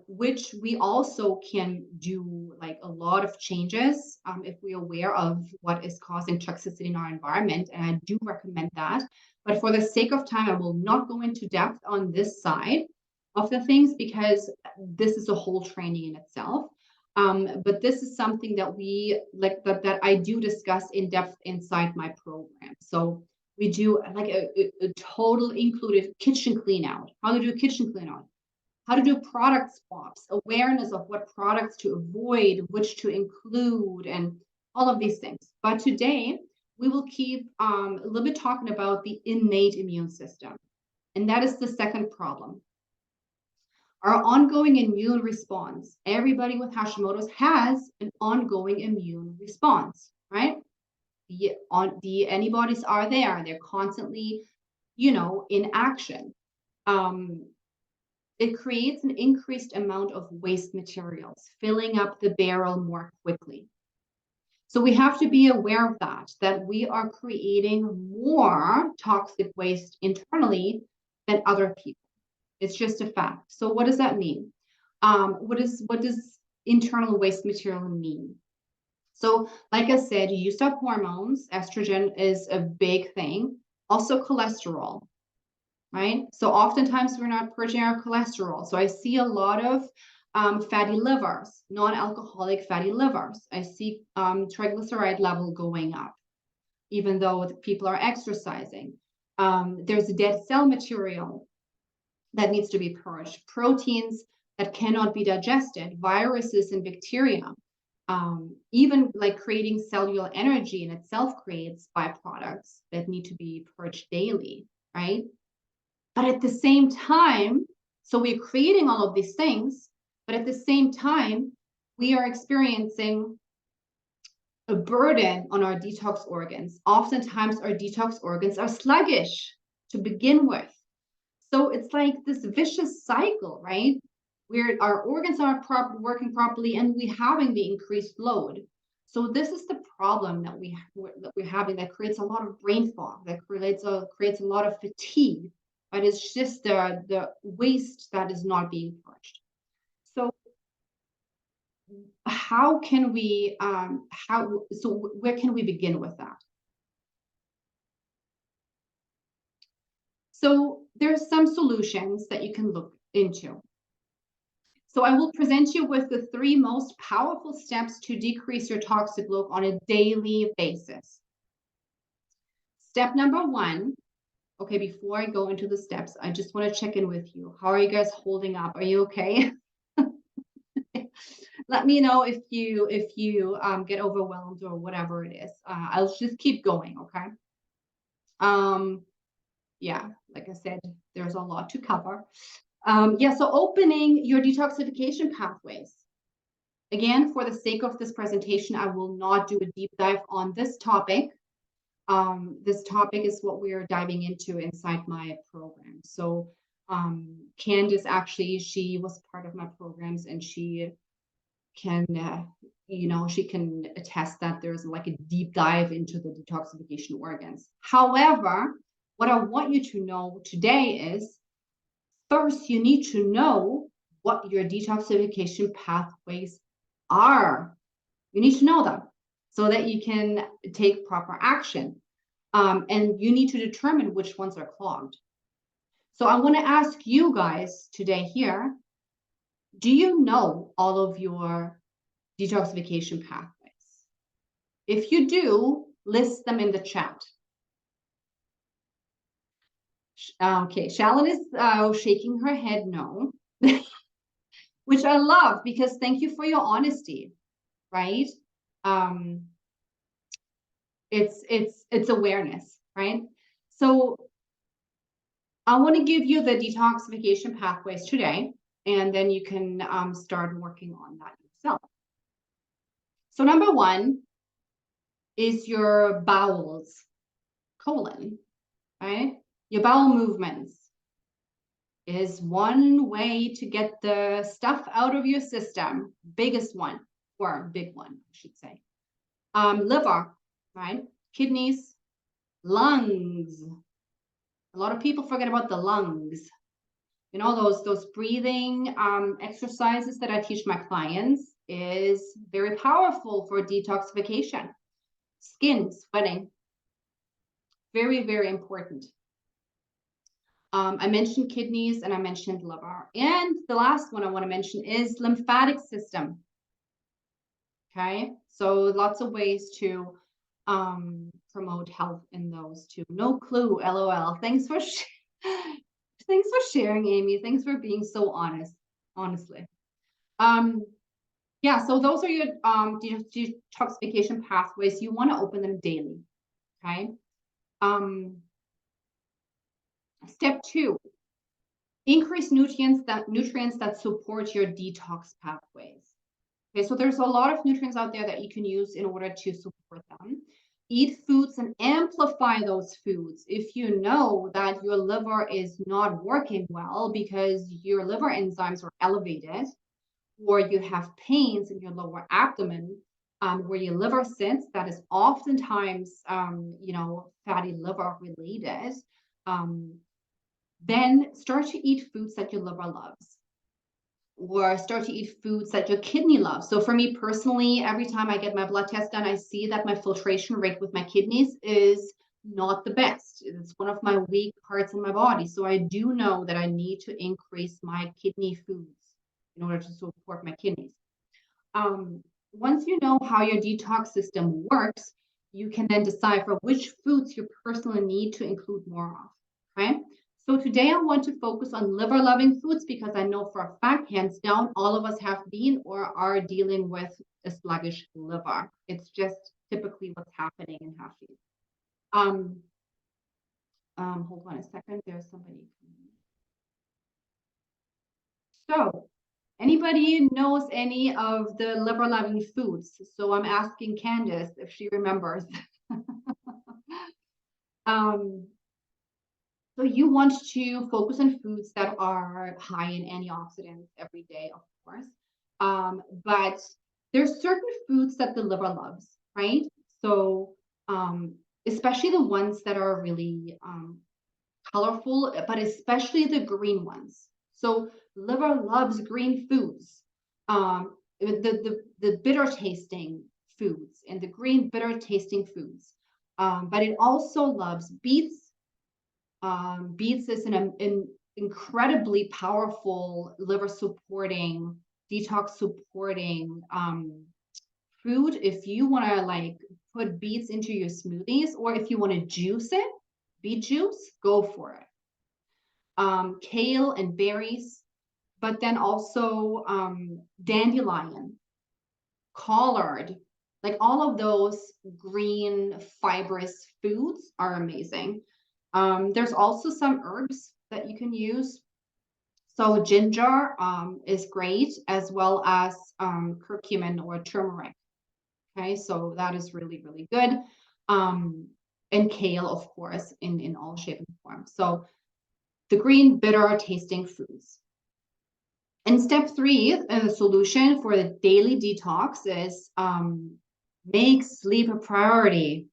which we also can do like a lot of changes if we're aware of what is causing toxicity in our environment. And I do recommend that. But for the sake of time, I will not go into depth on this side of the things because this is a whole training in itself. But this is something that we like that I do discuss in depth inside my program. So we do like a total included kitchen clean out, how to do kitchen clean out, how to do product swaps, awareness of what products to avoid, which to include, and all of these things. But today we will keep a little bit talking about the innate immune system. And that is the second problem. Our ongoing immune response. Everybody with Hashimoto's has an ongoing immune response, right? The antibodies are there. They're constantly, in action. It creates an increased amount of waste materials, filling up the barrel more quickly. So we have to be aware of that we are creating more toxic waste internally than other people. It's just a fact. So what does that mean? What does internal waste material mean? So, like I said, you used up hormones. Estrogen is a big thing. Also, cholesterol, right? So, oftentimes we're not purging our cholesterol. So, I see a lot of fatty livers, non-alcoholic fatty livers. I see triglyceride level going up, even though people are exercising. There's dead cell material that needs to be purged, proteins that cannot be digested, viruses and bacteria. Even like creating cellular energy in itself creates byproducts that need to be purged daily, right? But at the same time, so we're creating all of these things, but at the same time, we are experiencing a burden on our detox organs. Oftentimes, our detox organs are sluggish to begin with. So it's like this vicious cycle, right? Where our organs are working properly and we're having the increased load. So this is the problem that we're having that creates a lot of brain fog, that creates a lot of fatigue, but it's just the waste that is not being purged. So how can we where can we begin with that? So there's some solutions that you can look into. So I will present you with the 3 most powerful steps to decrease your toxic load on a daily basis. Step number 1, okay, before I go into the steps, I just want to check in with you. How are you guys holding up? Are you okay? Let me know if you get overwhelmed or whatever it is. I'll just keep going, okay? Yeah, like I said, there's a lot to cover. Yeah, so opening your detoxification pathways. Again, for the sake of this presentation, I will not do a deep dive on this topic. This topic is what we are diving into inside my program. So Candice, actually, she was part of my programs and she can, she can attest that there's like a deep dive into the detoxification organs. However, what I want you to know today is, first, you need to know what your detoxification pathways are. You need to know them so that you can take proper action. And you need to determine which ones are clogged. So I want to ask you guys today here, do you know all of your detoxification pathways? If you do, list them in the chat. Okay, Shalyn is shaking her head no, which I love because thank you for your honesty, right? It's awareness, right? So I want to give you the detoxification pathways today, and then you can start working on that yourself. So number 1 is your bowels, colon, right? Your bowel movements is one way to get the stuff out of your system. Biggest one, or big one, I should say. Liver, right? Kidneys, lungs. A lot of people forget about the lungs. You know, those breathing exercises that I teach my clients is very powerful for detoxification. Skin, sweating, very, very important. I mentioned kidneys and I mentioned liver. And the last one I want to mention is lymphatic system. Okay, so lots of ways to promote health in those too. No clue, LOL. Thanks for sharing, Amy. Thanks for being so honest, honestly. Yeah, so those are your detoxification pathways. You want to open them daily, okay? Step 2, increase nutrients that support your detox pathways. Okay, so there's a lot of nutrients out there that you can use in order to support them. Eat foods and amplify those foods. If you know that your liver is not working well because your liver enzymes are elevated, or you have pains in your lower abdomen where your liver sits, that is oftentimes, fatty liver related, then start to eat foods that your liver loves. or start to eat foods that your kidney loves. So for me personally, every time I get my blood test done, I see that my filtration rate with my kidneys is not the best. It's one of my weak parts in my body. So I do know that I need to increase my kidney foods in order to support my kidneys. Once you know how your detox system works, you can then decipher which foods you personally need to include more of. Okay. So today I want to focus on liver-loving foods because I know for a fact, hands down, all of us have been or are dealing with a sluggish liver. It's just typically what's happening in Hashi. Hold on a second. There's somebody. So anybody knows any of the liver-loving foods? So I'm asking Candace if she remembers. So you want to focus on foods that are high in antioxidants every day, of course. But there's certain foods that the liver loves, right? So especially the ones that are really colorful, but especially the green ones. So liver loves green foods, the bitter tasting foods and the green bitter tasting foods. But it also loves beets. Beets is an incredibly powerful liver supporting, detox supporting food. If you want to like put beets into your smoothies, or if you want to juice it, beet juice, go for it. Kale and berries, but then also dandelion, collard, like all of those green fibrous foods are amazing. There's also some herbs that you can use. So ginger is great, as well as curcumin or turmeric. Okay, so that is really, really good. And kale, of course, in all shape and form. So the green, bitter tasting foods. And step 3, the solution for the daily detox is make sleep a priority.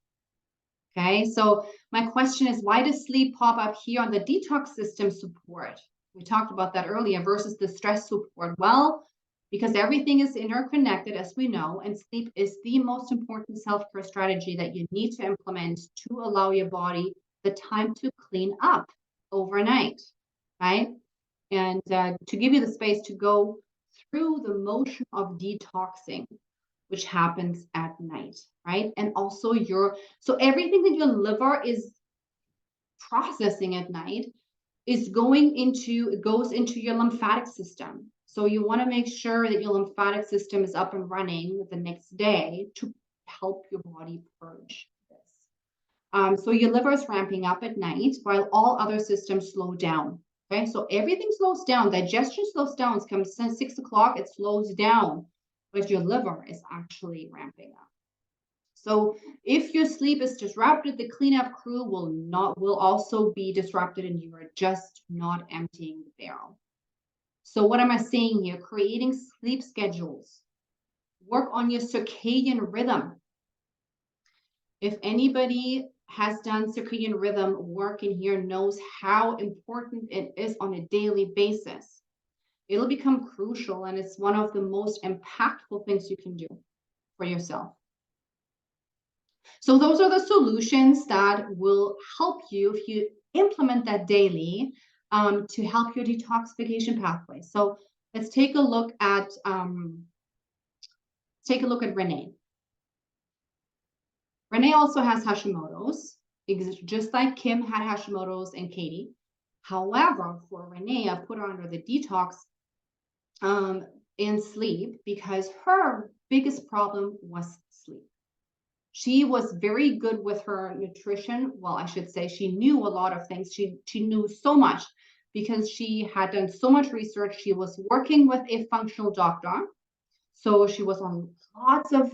Okay, so my question is, why does sleep pop up here on the detox system support? We talked about that earlier versus the stress support. Well, because everything is interconnected, as we know, and sleep is the most important self-care strategy that you need to implement to allow your body the time to clean up overnight, right? And to give you the space to go through the motion of detoxing, which happens at night, right? And also so everything that your liver is processing at night is goes into your lymphatic system. So you want to make sure that your lymphatic system is up and running the next day to help your body purge this. So your liver is ramping up at night while all other systems slow down. Okay, so everything slows down. Digestion slows down. It comes 6 o'clock, it slows down, but your liver is actually ramping up. So if your sleep is disrupted, the cleanup crew will also be disrupted, and you are just not emptying the barrel. So what am I saying here? Creating sleep schedules. Work on your circadian rhythm. If anybody has done circadian rhythm work in here, knows how important it is on a daily basis, it'll become crucial, and it's one of the most impactful things you can do for yourself. So those are the solutions that will help you if you implement that daily to help your detoxification pathway. So let's take a look at Renee. Renee also has Hashimoto's, just like Kim had Hashimoto's and Katie. However, for Renee, I put her under the detox and sleep because her biggest problem was sleep. She was very good with her nutrition. Well, I should say she knew a lot of things. She knew so much because she had done so much research. She was working with a functional doctor. So she was on lots of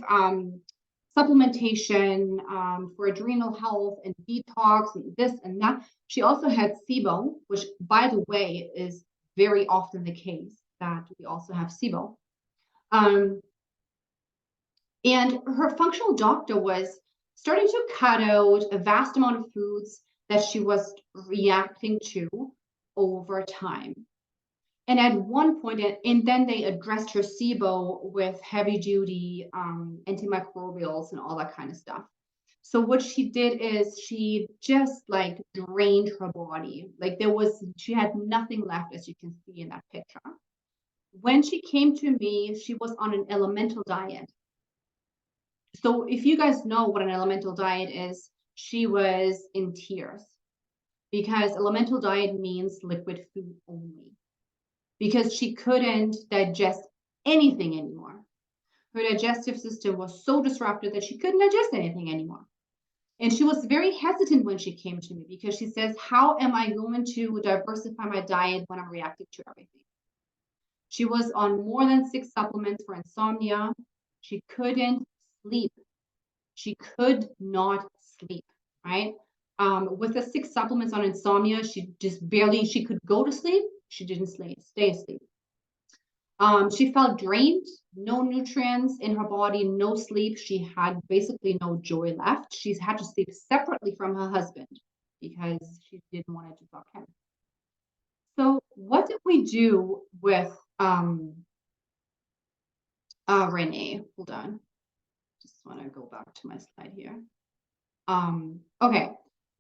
supplementation for adrenal health and detox and this and that. She also had SIBO, which, by the way, is very often the case that we also have SIBO. And her functional doctor was starting to cut out a vast amount of foods that she was reacting to over time. And at one point, and then they addressed her SIBO with heavy duty antimicrobials and all that kind of stuff. So what she did is she just like drained her body. Like she had nothing left, as you can see in that picture. When she came to me, she was on an elemental diet. So if you guys know what an elemental diet is, she was in tears because elemental diet means liquid food only, because she couldn't digest anything anymore. Her digestive system was so disrupted that she couldn't digest anything anymore. And she was very hesitant when she came to me because she says, how am I going to diversify my diet when I'm reacting to everything? She was on more than 6 supplements for insomnia. She couldn't sleep. She could not sleep, right? With the 6 supplements on insomnia, she could go to sleep. She didn't stay asleep. She felt drained, no nutrients in her body, no sleep. She had basically no joy left. She's had to sleep separately from her husband because she didn't want to fuck him. So what did we do with Renee? Hold on. Just want to go back to my slide here. Okay.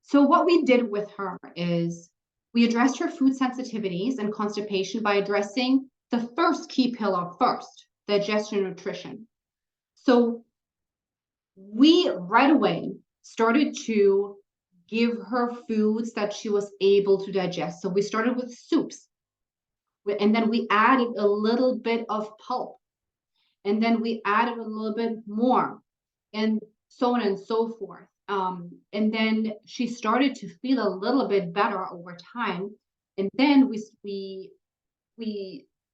So what we did with her is we addressed her food sensitivities and constipation by addressing the first key pillar first, digestion and nutrition. So we right away started to give her foods that she was able to digest. So we started with soups, and then we added a little bit of pulp, and then we added a little bit more, and so on and so forth. And then she started to feel a little bit better over time. And then we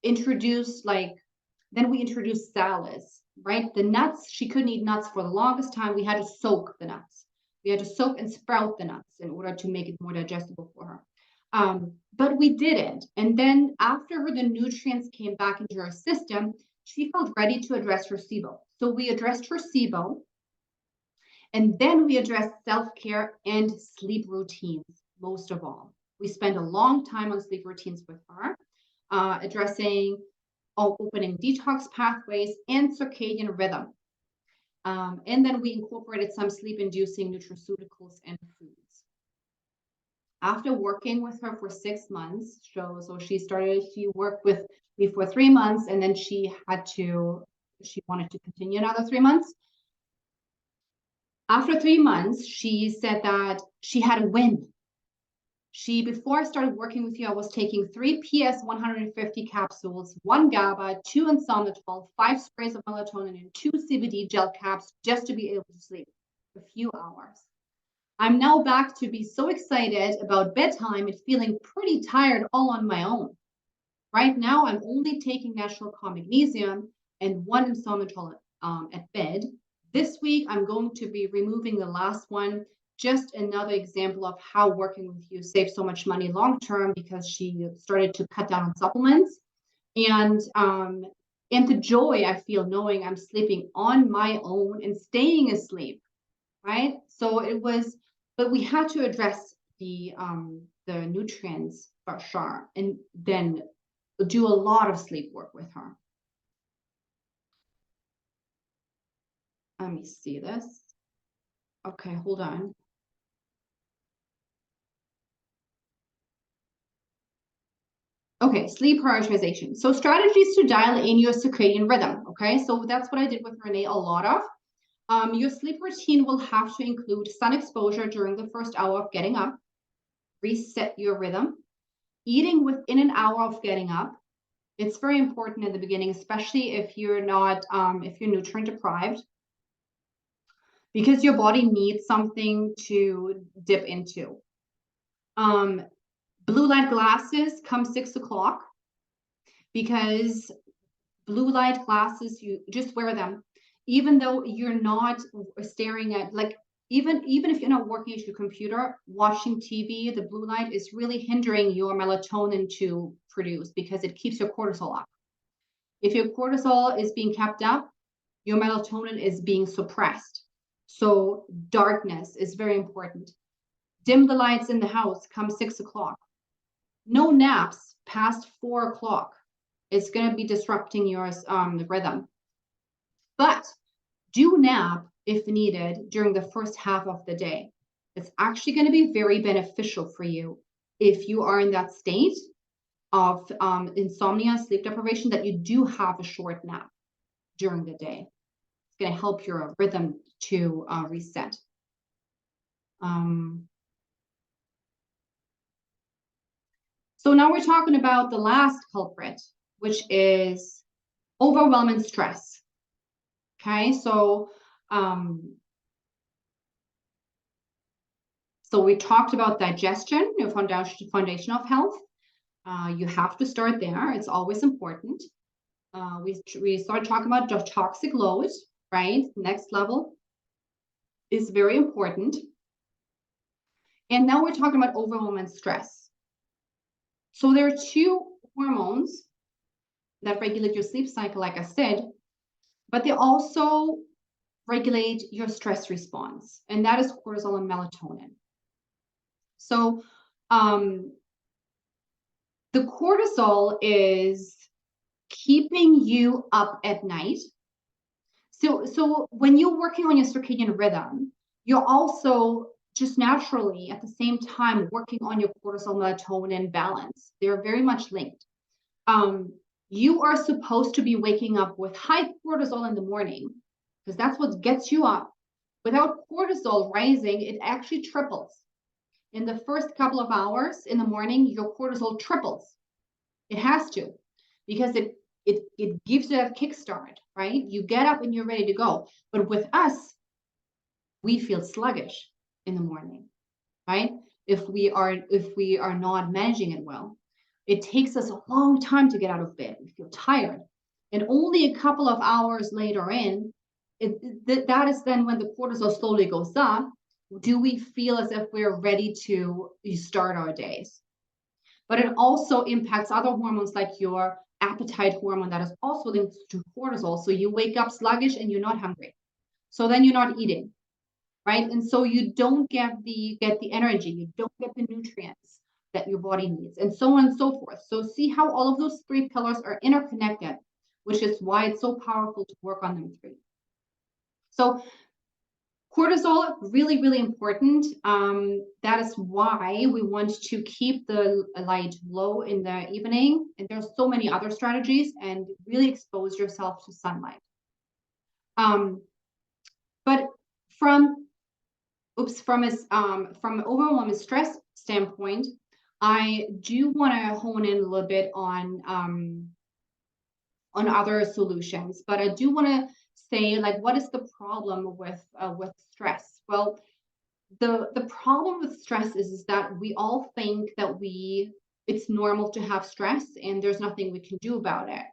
introduced salads, right? The nuts, she couldn't eat nuts for the longest time. We had to soak the nuts. We had to soak and sprout the nuts in order to make it more digestible for her. But we didn't. And then after the nutrients came back into her system, she felt ready to address her SIBO. So we addressed her SIBO. And then we addressed self-care and sleep routines, most of all. We spent a long time on sleep routines with her, addressing opening detox pathways and circadian rhythm. And then we incorporated some sleep-inducing nutraceuticals and foods. After working with her for 6 months, so she worked with me for 3 months, and then she wanted to continue another 3 months. After 3 months, she said that she had a win. Before I started working with you, I was taking 3 PS 150 capsules, 1 GABA, 2 Insomnitol, 5 sprays of melatonin, and 2 CBD gel caps just to be able to sleep a few hours. I'm now back to be so excited about bedtime and feeling pretty tired all on my own. Right now, I'm only taking natural calm magnesium and 1 Insomnitol at bed. This week, I'm going to be removing the last one. Just another example of how working with you saves so much money long term, because she started to cut down on supplements, and the joy I feel knowing I'm sleeping on my own and staying asleep, right? So but we had to address the nutrients for sure, and then do a lot of sleep work with her. Let me see this. Okay, hold on. Okay, sleep prioritization. So strategies to dial in your circadian rhythm. Okay, so that's what I did with Renee a lot of. Your sleep routine will have to include sun exposure during the first hour of getting up, reset your rhythm, eating within an hour of getting up. It's very important in the beginning, especially if you're nutrient deprived, because your body needs something to dip into. Blue light glasses come 6 o'clock, because blue light glasses, you just wear them. Even though you're not staring at, even if you're not working at your computer, watching TV, the blue light is really hindering your melatonin to produce, because it keeps your cortisol up. If your cortisol is being kept up, your melatonin is being suppressed. So darkness is very important. Dim the lights in the house come 6 o'clock. no naps past 4 o'clock. It's going to be disrupting your rhythm. But do nap if needed during the first half of the day. It's actually going to be very beneficial for you if you are in that state of insomnia, sleep deprivation, that you do have a short nap during the day. It's going to help your rhythm to reset. So now we're talking about the last culprit, which is overwhelming stress. Okay, so we talked about digestion, your foundation of health. You have to start there. It's always important. We started talking about the toxic load, right? Next level is very important. And now we're talking about overwhelming stress. So there are two hormones that regulate your sleep cycle, like I said, but they also regulate your stress response, and that is cortisol and melatonin. So the cortisol is keeping you up at night. So when you're working on your circadian rhythm, you're also just naturally at the same time working on your cortisol melatonin balance. They're very much linked. You are supposed to be waking up with high cortisol in the morning, because that's what gets you up. Without cortisol rising, it actually triples. In the first couple of hours in the morning, your cortisol triples. It has to, because it gives you that kickstart, right? You get up and you're ready to go. But with us, we feel sluggish in the morning, right? If we are not managing it well, it takes us a long time to get out of bed. We feel tired, and only a couple of hours later in, that is then when the cortisol slowly goes up. Do we feel as if we're ready to start our days? But it also impacts other hormones like your appetite hormone that is also linked to cortisol. So you wake up sluggish and you're not hungry. So then you're not eating, right? And so you don't get the energy, you don't get the nutrients that your body needs, and so on and so forth. So see how all of those three pillars are interconnected, which is why it's so powerful to work on them three. So cortisol, really, really important. That is why we want to keep the light low in the evening. And there's so many other strategies, and really expose yourself to sunlight. But from an overwhelming stress standpoint, I do want to hone in a little bit on other solutions. But I do want to say, like, what is the problem with stress? Well, the problem with stress is that we all think that it's normal to have stress and there's nothing we can do about it,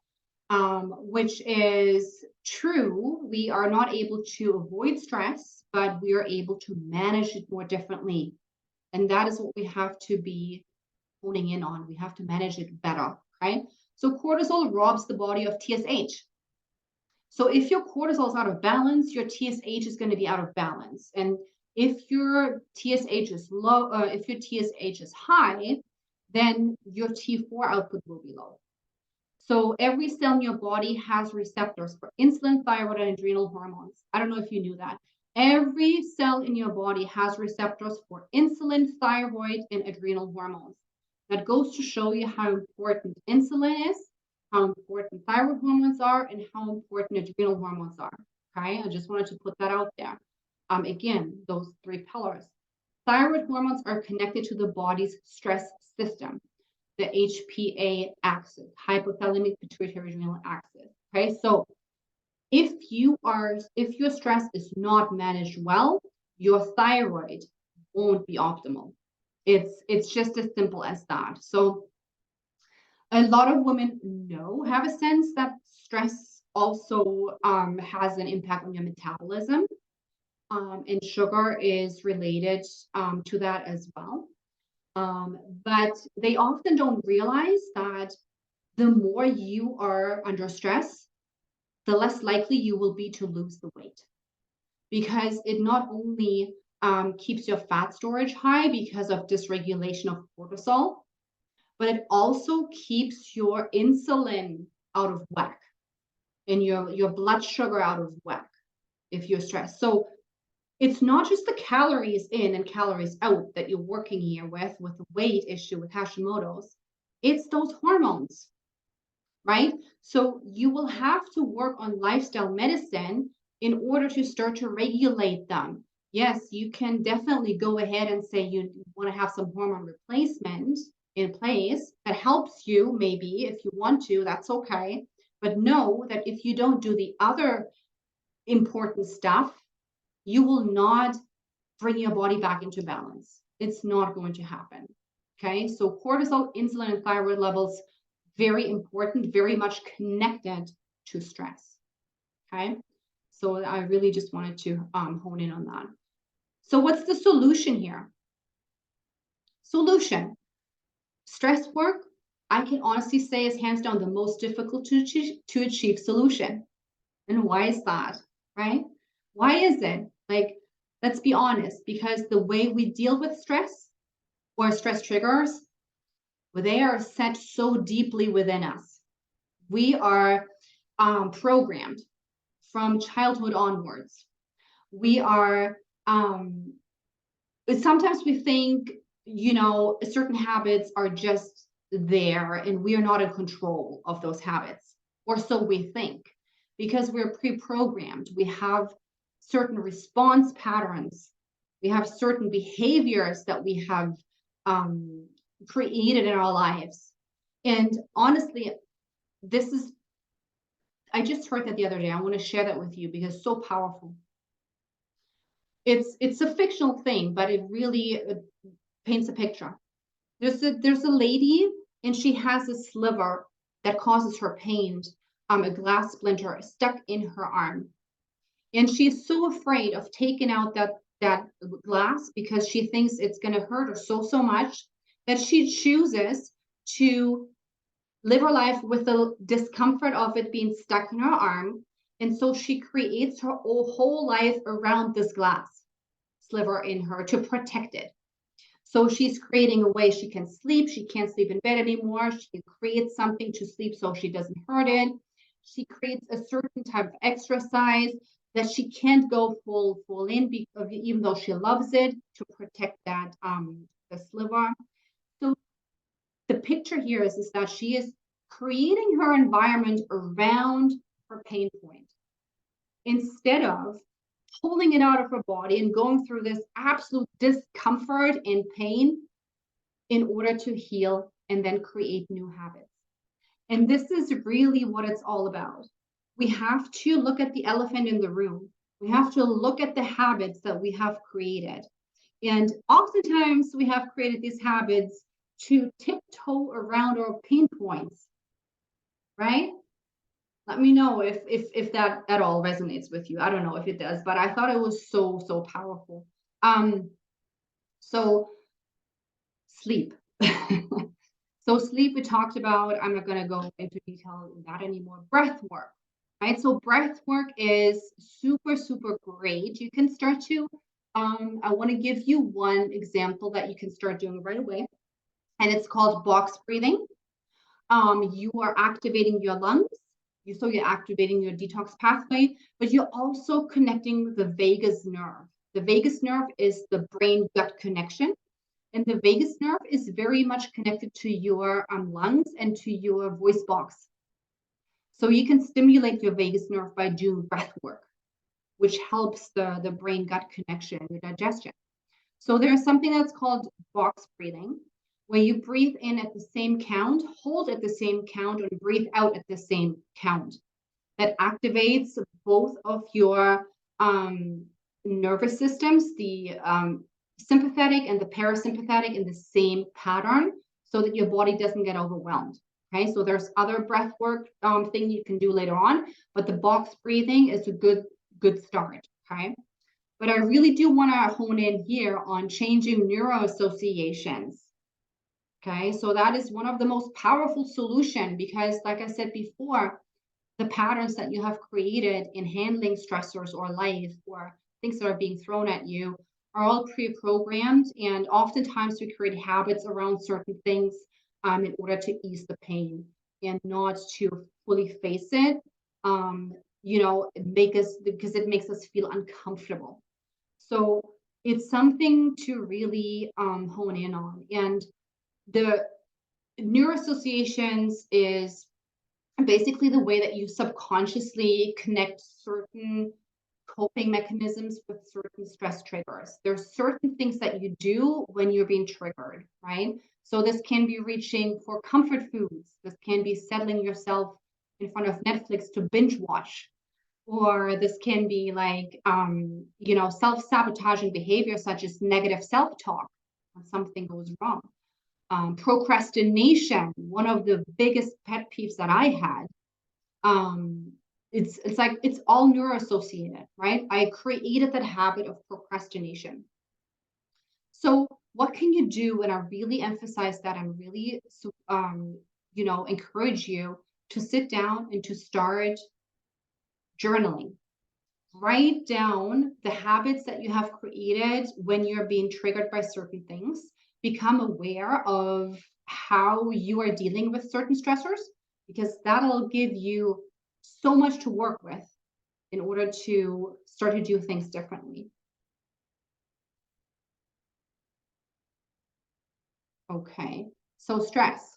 which is true. We are not able to avoid stress, but we are able to manage it more differently. And that is what we have to be honing in on. We have to manage it better, right? So cortisol robs the body of TSH. So if your cortisol is out of balance, your TSH is going to be out of balance. And if your TSH is low, if your TSH is high, then your T4 output will be low. So every cell in your body has receptors for insulin, thyroid, and adrenal hormones. I don't know if you knew that. Every cell in your body has receptors for insulin, thyroid, and adrenal hormones. That goes to show you how important insulin is, how important thyroid hormones are, and how important adrenal hormones are. Okay, I just wanted to put that out there. Again, those three pillars. Thyroid hormones are connected to the body's stress system, the HPA axis, hypothalamic pituitary adrenal axis. Okay, so if your stress is not managed well, your thyroid won't be optimal. It's just as simple as that. So a lot of women have a sense that stress also has an impact on your metabolism, and sugar is related to that as well. But they often don't realize that the more you are under stress, the less likely you will be to lose the weight, because it not only keeps your fat storage high because of dysregulation of cortisol, but it also keeps your insulin out of whack and your blood sugar out of whack if you're stressed. So it's not just the calories in and calories out that you're working here with the weight issue with Hashimoto's. It's those hormones, right? So you will have to work on lifestyle medicine in order to start to regulate them. Yes, you can definitely go ahead and say you want to have some hormone replacement in place that helps you, maybe if you want to, that's okay. But know that if you don't do the other important stuff, you will not bring your body back into balance. It's not going to happen. Okay, so cortisol, insulin, and thyroid levels, very important, very much connected to stress. Okay, so I really just wanted to hone in on that. So what's the solution here? Solution. Stress work, I can honestly say, is hands down the most difficult to achieve solution. And why is that, right? Why is it? Like, let's be honest, because the way we deal with stress or stress triggers, well, they are set so deeply within us. We are programmed from childhood onwards. We are, sometimes we think, certain habits are just there and we are not in control of those habits, or so we think, because we're pre-programmed. We have certain response patterns. We have certain behaviors that we have created in our lives. And honestly, I just heard that the other day. I want to share that with you because it's so powerful. It's a fictional thing, but it really paints a picture. There's a lady, and she has a sliver that causes her pain, a glass splinter stuck in her arm. And she's so afraid of taking out that glass because she thinks it's going to hurt her so much that she chooses to live her life with the discomfort of it being stuck in her arm. And so she creates her whole life around this glass sliver in her to protect it. So she's creating a way she can sleep. She can't sleep in bed anymore. She can create something to sleep so she doesn't hurt it. She creates a certain type of exercise that she can't go full in, because even though she loves it, to protect that the sliver. So the picture here is that she is creating her environment around her pain point instead of pulling it out of her body and going through this absolute discomfort and pain in order to heal and then create new habits. And this is really what it's all about. We have to look at the elephant in the room. We have to look at the habits that we have created. And oftentimes we have created these habits to tiptoe around our pain points, right? Let me know if that at all resonates with you. I don't know if it does, but I thought it was so powerful. So sleep. So sleep we talked about. I'm not going to go into detail in that anymore. Breath work, right? So breath work is super great. You can start to, I want to give you one example that you can start doing right away. And it's called box breathing. You are activating your lungs. So you're activating your detox pathway, but you're also connecting the vagus nerve. The vagus nerve is the brain-gut connection. And the vagus nerve is very much connected to your lungs and to your voice box. So you can stimulate your vagus nerve by doing breath work, which helps the brain-gut connection, your digestion. So there's something that's called box breathing, where you breathe in at the same count, hold at the same count, and breathe out at the same count. That activates both of your nervous systems, the sympathetic and the parasympathetic, in the same pattern, so that your body doesn't get overwhelmed. Okay, so there's other breath work thing you can do later on, but the box breathing is a good start. Okay, but I really do want to hone in here on changing neuroassociations. Okay, so that is one of the most powerful solutions, because like I said before, the patterns that you have created in handling stressors or life or things that are being thrown at you are all pre-programmed, and oftentimes we create habits around certain things in order to ease the pain and not to fully face it. Because it makes us feel uncomfortable. So it's something to really hone in on. And the neuroassociations is basically the way that you subconsciously connect certain coping mechanisms with certain stress triggers. There's certain things that you do when you're being triggered, right? So this can be reaching for comfort foods. This can be settling yourself in front of Netflix to binge watch. Or this can be like, self-sabotaging behavior such as negative self-talk when something goes wrong. Procrastination, one of the biggest pet peeves that I had. It's like it's all neuroassociated, right? I created that habit of procrastination. So what can you do? And I really emphasize that and really, encourage you to sit down and to start journaling. Write down the habits that you have created when you're being triggered by certain things. Become aware of how you are dealing with certain stressors, because that'll give you so much to work with in order to start to do things differently. Okay, so stress.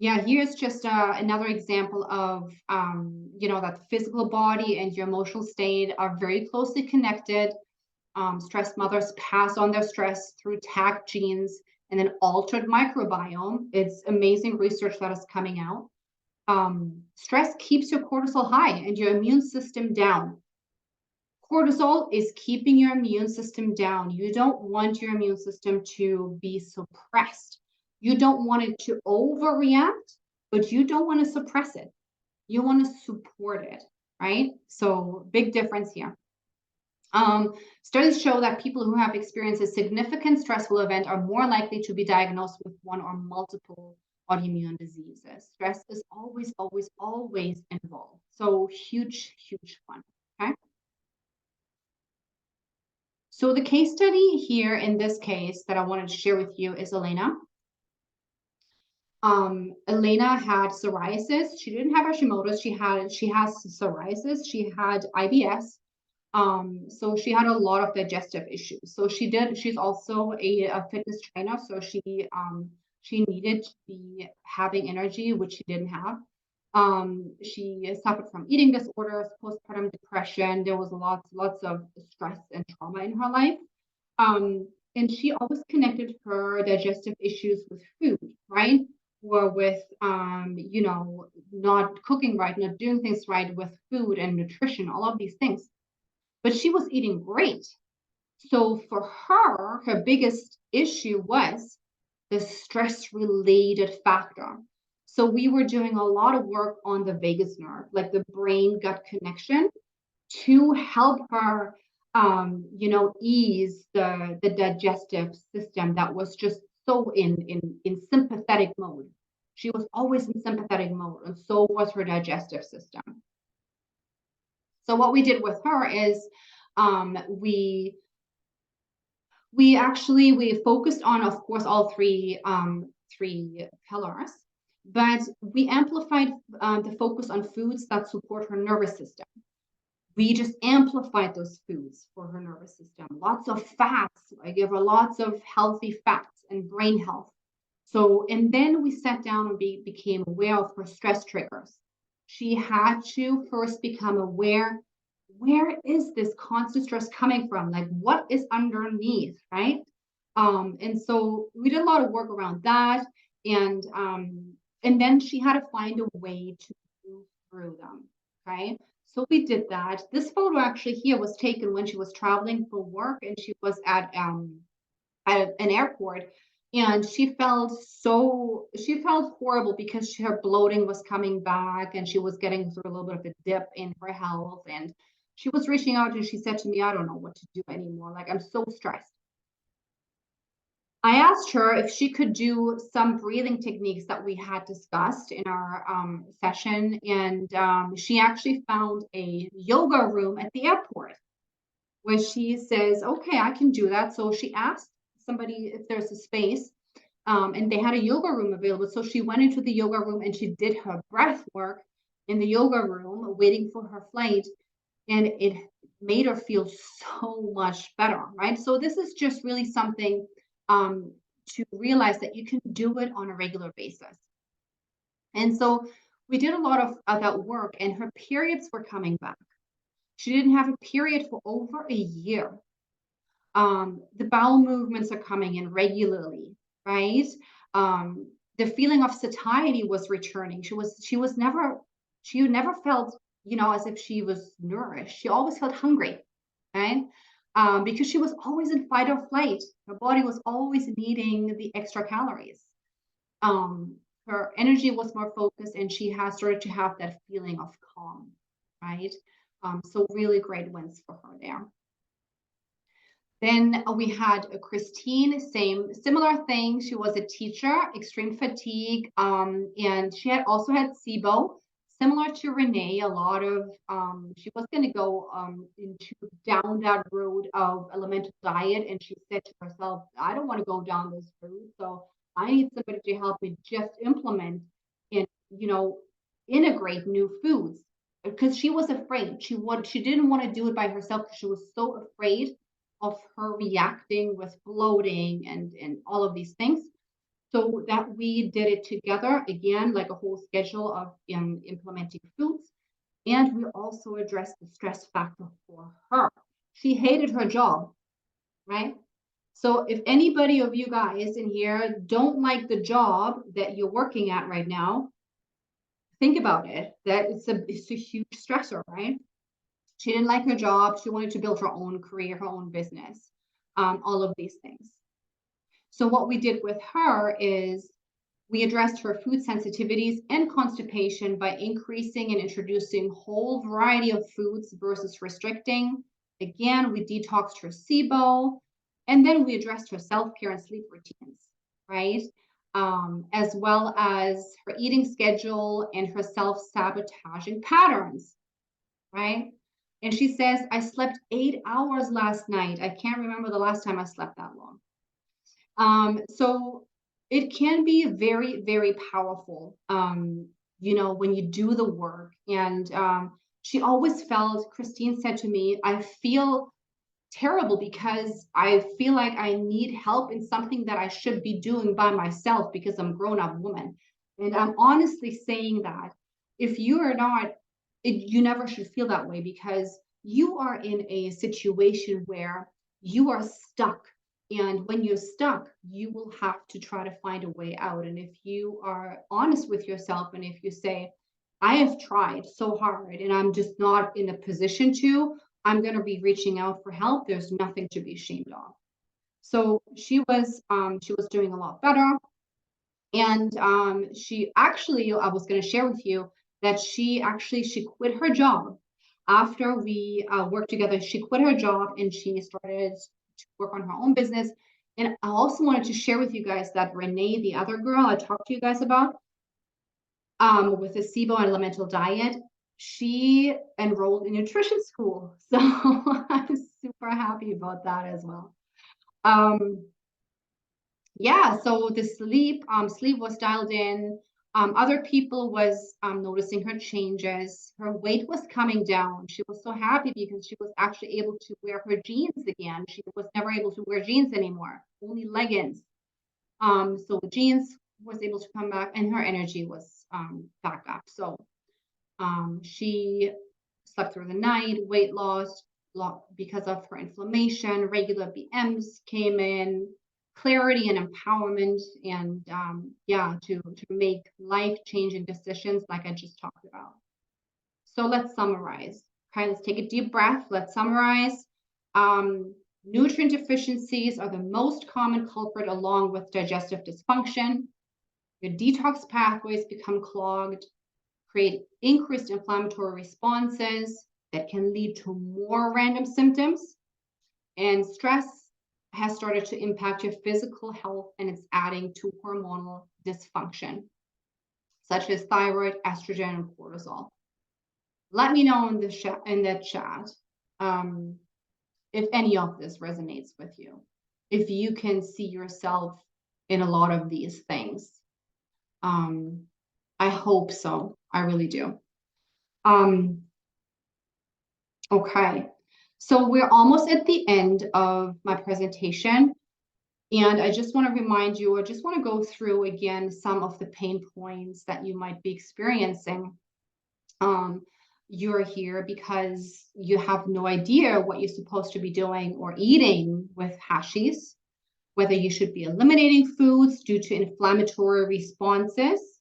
Yeah, here's just another example of, that the physical body and your emotional state are very closely connected. Stress mothers pass on their stress through tag genes and an altered microbiome. It's amazing research that is coming out. Stress keeps your cortisol high and your immune system down. Cortisol is keeping your immune system down. You don't want your immune system to be suppressed. You don't want it to overreact, but you don't want to suppress it. You want to support it, right? So big difference here. Studies show that people who have experienced a significant stressful event are more likely to be diagnosed with one or multiple autoimmune diseases. Stress is always, always, always involved. So huge, huge fun. Okay. So the case study here in this case that I wanted to share with you is Elena. Elena had psoriasis. She didn't have Hashimoto's. She has psoriasis. She had IBS. So she had a lot of digestive issues. So she's also a fitness trainer. So she needed to be having energy, which she didn't have. She suffered from eating disorders, postpartum depression. There was lots of stress and trauma in her life. And she always connected her digestive issues with food, right? Or with, not cooking right, not doing things right with food and nutrition, all of these things. But she was eating great. So for her, her biggest issue was the stress related factor. So we were doing a lot of work on the vagus nerve, like the brain gut connection, to help her, ease the digestive system that was just so in sympathetic mode. She was always in sympathetic mode, and so was her digestive system. So what we did with her is we focused on, of course, all three pillars, but we amplified the focus on foods that support her nervous system. We just amplified those foods for her nervous system. Lots of fats. I give her lots of healthy fats and brain health. So, and then we sat down and became aware of her stress triggers. She had to first become aware, where is this constant stress coming from? Like, what is underneath, right? And so we did a lot of work around that, and then she had to find a way to move through them. Okay, so we did that. This photo actually here was taken when she was traveling for work, and she was at an airport, and she felt horrible because her bloating was coming back, and she was getting through a little bit of a dip in her health, and she was reaching out, and she said to me, I don't know what to do anymore. Like, I'm so stressed. I asked her if she could do some breathing techniques that we had discussed in our session, and she actually found a yoga room at the airport where she says, okay, I can do that. So she asked somebody, if there's a space, and they had a yoga room available. So she went into the yoga room and she did her breath work in the yoga room, waiting for her flight, and it made her feel so much better, right? So this is just really something to realize that you can do it on a regular basis. And so we did a lot of that work, and her periods were coming back. She didn't have a period for over a year. The bowel movements are coming in regularly, right? The feeling of satiety was returning. She never felt, as if she was nourished. She always felt hungry, right? Because she was always in fight or flight. Her body was always needing the extra calories. Her energy was more focused, and she has started to have that feeling of calm, right? So really great wins for her there. Then we had Christine, similar thing. She was a teacher, extreme fatigue, and she had also had SIBO, similar to Renee. A lot of she was going to go down that road of elemental diet, and she said to herself, "I don't want to go down this road, so I need somebody to help me just implement and integrate new foods." Because she was afraid. She didn't want to do it by herself because she was so afraid of her reacting with bloating and all of these things. So that we did it together, again, like a whole schedule of implementing foods. And we also addressed the stress factor for her. She hated her job, right? So if anybody of you guys in here don't like the job that you're working at right now, think about it, that it's a huge stressor, right? She didn't like her job. She wanted to build her own career, her own business, all of these things. So what we did with her is we addressed her food sensitivities and constipation by increasing and introducing whole variety of foods versus restricting. Again, we detoxed her SIBO, and then we addressed her self-care and sleep routines, right? As well as her eating schedule and her self-sabotaging patterns, right? And she says, I slept 8 hours last night. I can't remember the last time I slept that long. So it can be very, very powerful, when you do the work. And she always felt, Christine said to me, I feel terrible because I feel like I need help in something that I should be doing by myself because I'm a grown-up woman. And I'm honestly saying that if you are not, you never should feel that way, because you are in a situation where you are stuck. And when you're stuck, you will have to try to find a way out. And if you are honest with yourself, and if you say, I have tried so hard and I'm just not in a position to, I'm going to be reaching out for help. There's nothing to be ashamed of. So she was doing a lot better. And she actually, I was going to share with you that she quit her job after we worked together. She quit her job and she started to work on her own business. And I also wanted to share with you guys that Renee, the other girl I talked to you guys about, with the SIBO and elemental diet, she enrolled in nutrition school. So I'm super happy about that as well. Yeah, so the sleep was dialed in. Other people was noticing her changes. Her weight was coming down. She was so happy because she was actually able to wear her jeans again. She was never able to wear jeans anymore, only leggings. So the jeans was able to come back, and her energy was back up. So she slept through the night, weight loss because of her inflammation, regular BMs came in, clarity and empowerment, and to make life-changing decisions like I just talked about. So let's summarize. Okay, let's take a deep breath. Let's summarize. Nutrient deficiencies are the most common culprit, along with digestive dysfunction. Your detox pathways become clogged, create increased inflammatory responses that can lead to more random symptoms. And stress has started to impact your physical health, and it's adding to hormonal dysfunction, such as thyroid, estrogen, and cortisol. Let me know in the chat if any of this resonates with you. if you can see yourself in a lot of these things. I hope so. I really do. Okay, so we're almost at the end of my presentation. And I just want to remind you, or just want to go through again some of the pain points that you might be experiencing. You're here because you have no idea what you're supposed to be doing or eating with Hashis, whether you should be eliminating foods due to inflammatory responses,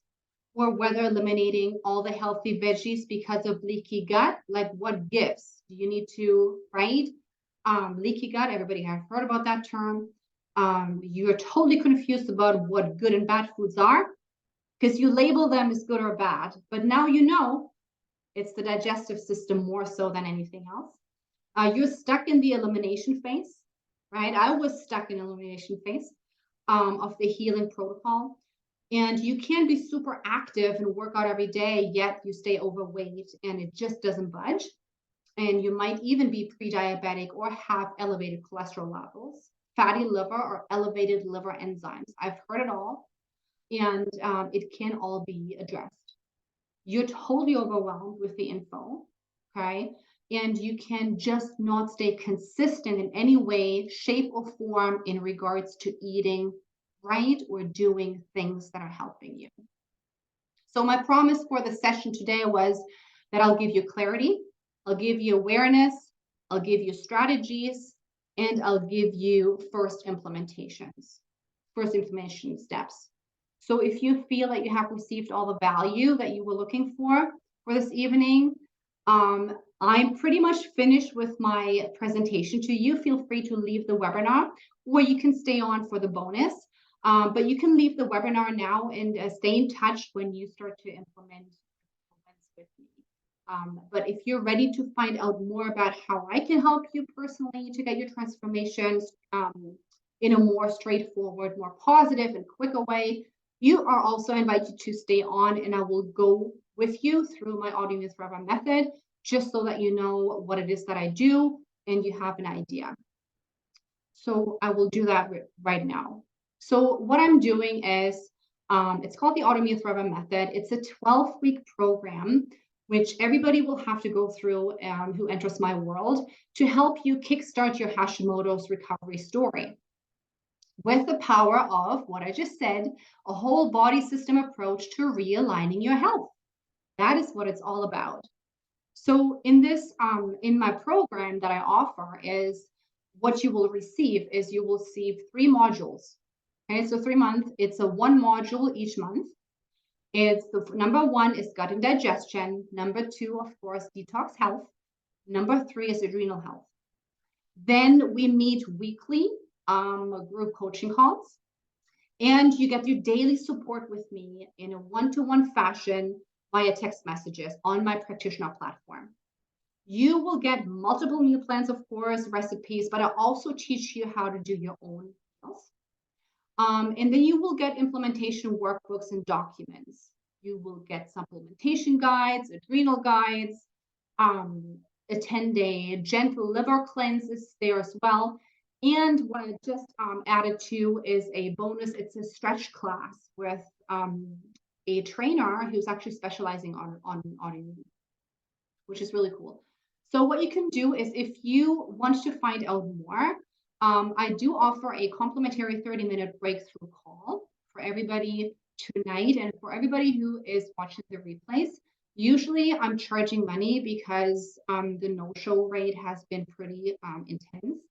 or whether eliminating all the healthy veggies because of leaky gut. Like, what gives do you need to, right? Leaky gut, everybody has heard about that term. You're totally confused about what good and bad foods are because you label them as good or bad, but now you know it's the digestive system more so than anything else. You're stuck in the elimination phase, right? I was stuck in elimination phase of the healing protocol. And you can be super active and work out every day, yet you stay overweight and it just doesn't budge. And you might even be pre-diabetic or have elevated cholesterol levels, fatty liver, or elevated liver enzymes. I've heard it all, and it can all be addressed. You're totally overwhelmed with the info, okay? And you can just not stay consistent in any way, shape, or form in regards to eating right or doing things that are helping you. So my promise for the session today was that I'll give you clarity, I'll give you awareness, I'll give you strategies, and I'll give you first implementation steps. So if you feel that you have received all the value that you were looking for this evening, I'm pretty much finished with my presentation to you. Feel free to leave the webinar, or you can stay on for the bonus. But you can leave the webinar now and stay in touch when you start to implement with me. But if you're ready to find out more about how I can help you personally to get your transformations in a more straightforward, more positive and quicker way, you are also invited to stay on, and I will go with you through my autoimmune forever method, just so that you know what it is that I do and you have an idea. So I will do that right now. So what I'm doing is, it's called the autoimmune forever method. It's a 12-week program, which everybody will have to go through who enters my world, to help you kickstart your Hashimoto's recovery story with the power of what I just said, a whole body system approach to realigning your health. That is what it's all about. So in this, in my program that I offer, is what you will receive is you will receive 3 modules. Okay, so 3 months, it's a 1 module each month. It's the number 1 is gut and digestion. Number 2, of course, detox health. Number 3 is adrenal health. Then we meet weekly group coaching calls, and you get your daily support with me in a one-to-one fashion via text messages on my practitioner platform. You will get multiple meal plans, of course, recipes, but I also teach you how to do your own meals. And then you will get implementation workbooks and documents. You will get supplementation guides, adrenal guides, a 10-day gentle liver cleanse is there as well. And what I just added to is a bonus. It's a stretch class with a trainer who's actually specializing on autoimmune, which is really cool. So what you can do is, if you want to find out more, I do offer a complimentary 30-minute breakthrough call for everybody tonight, and for everybody who is watching the replays. Usually I'm charging money because the no-show rate has been pretty intense.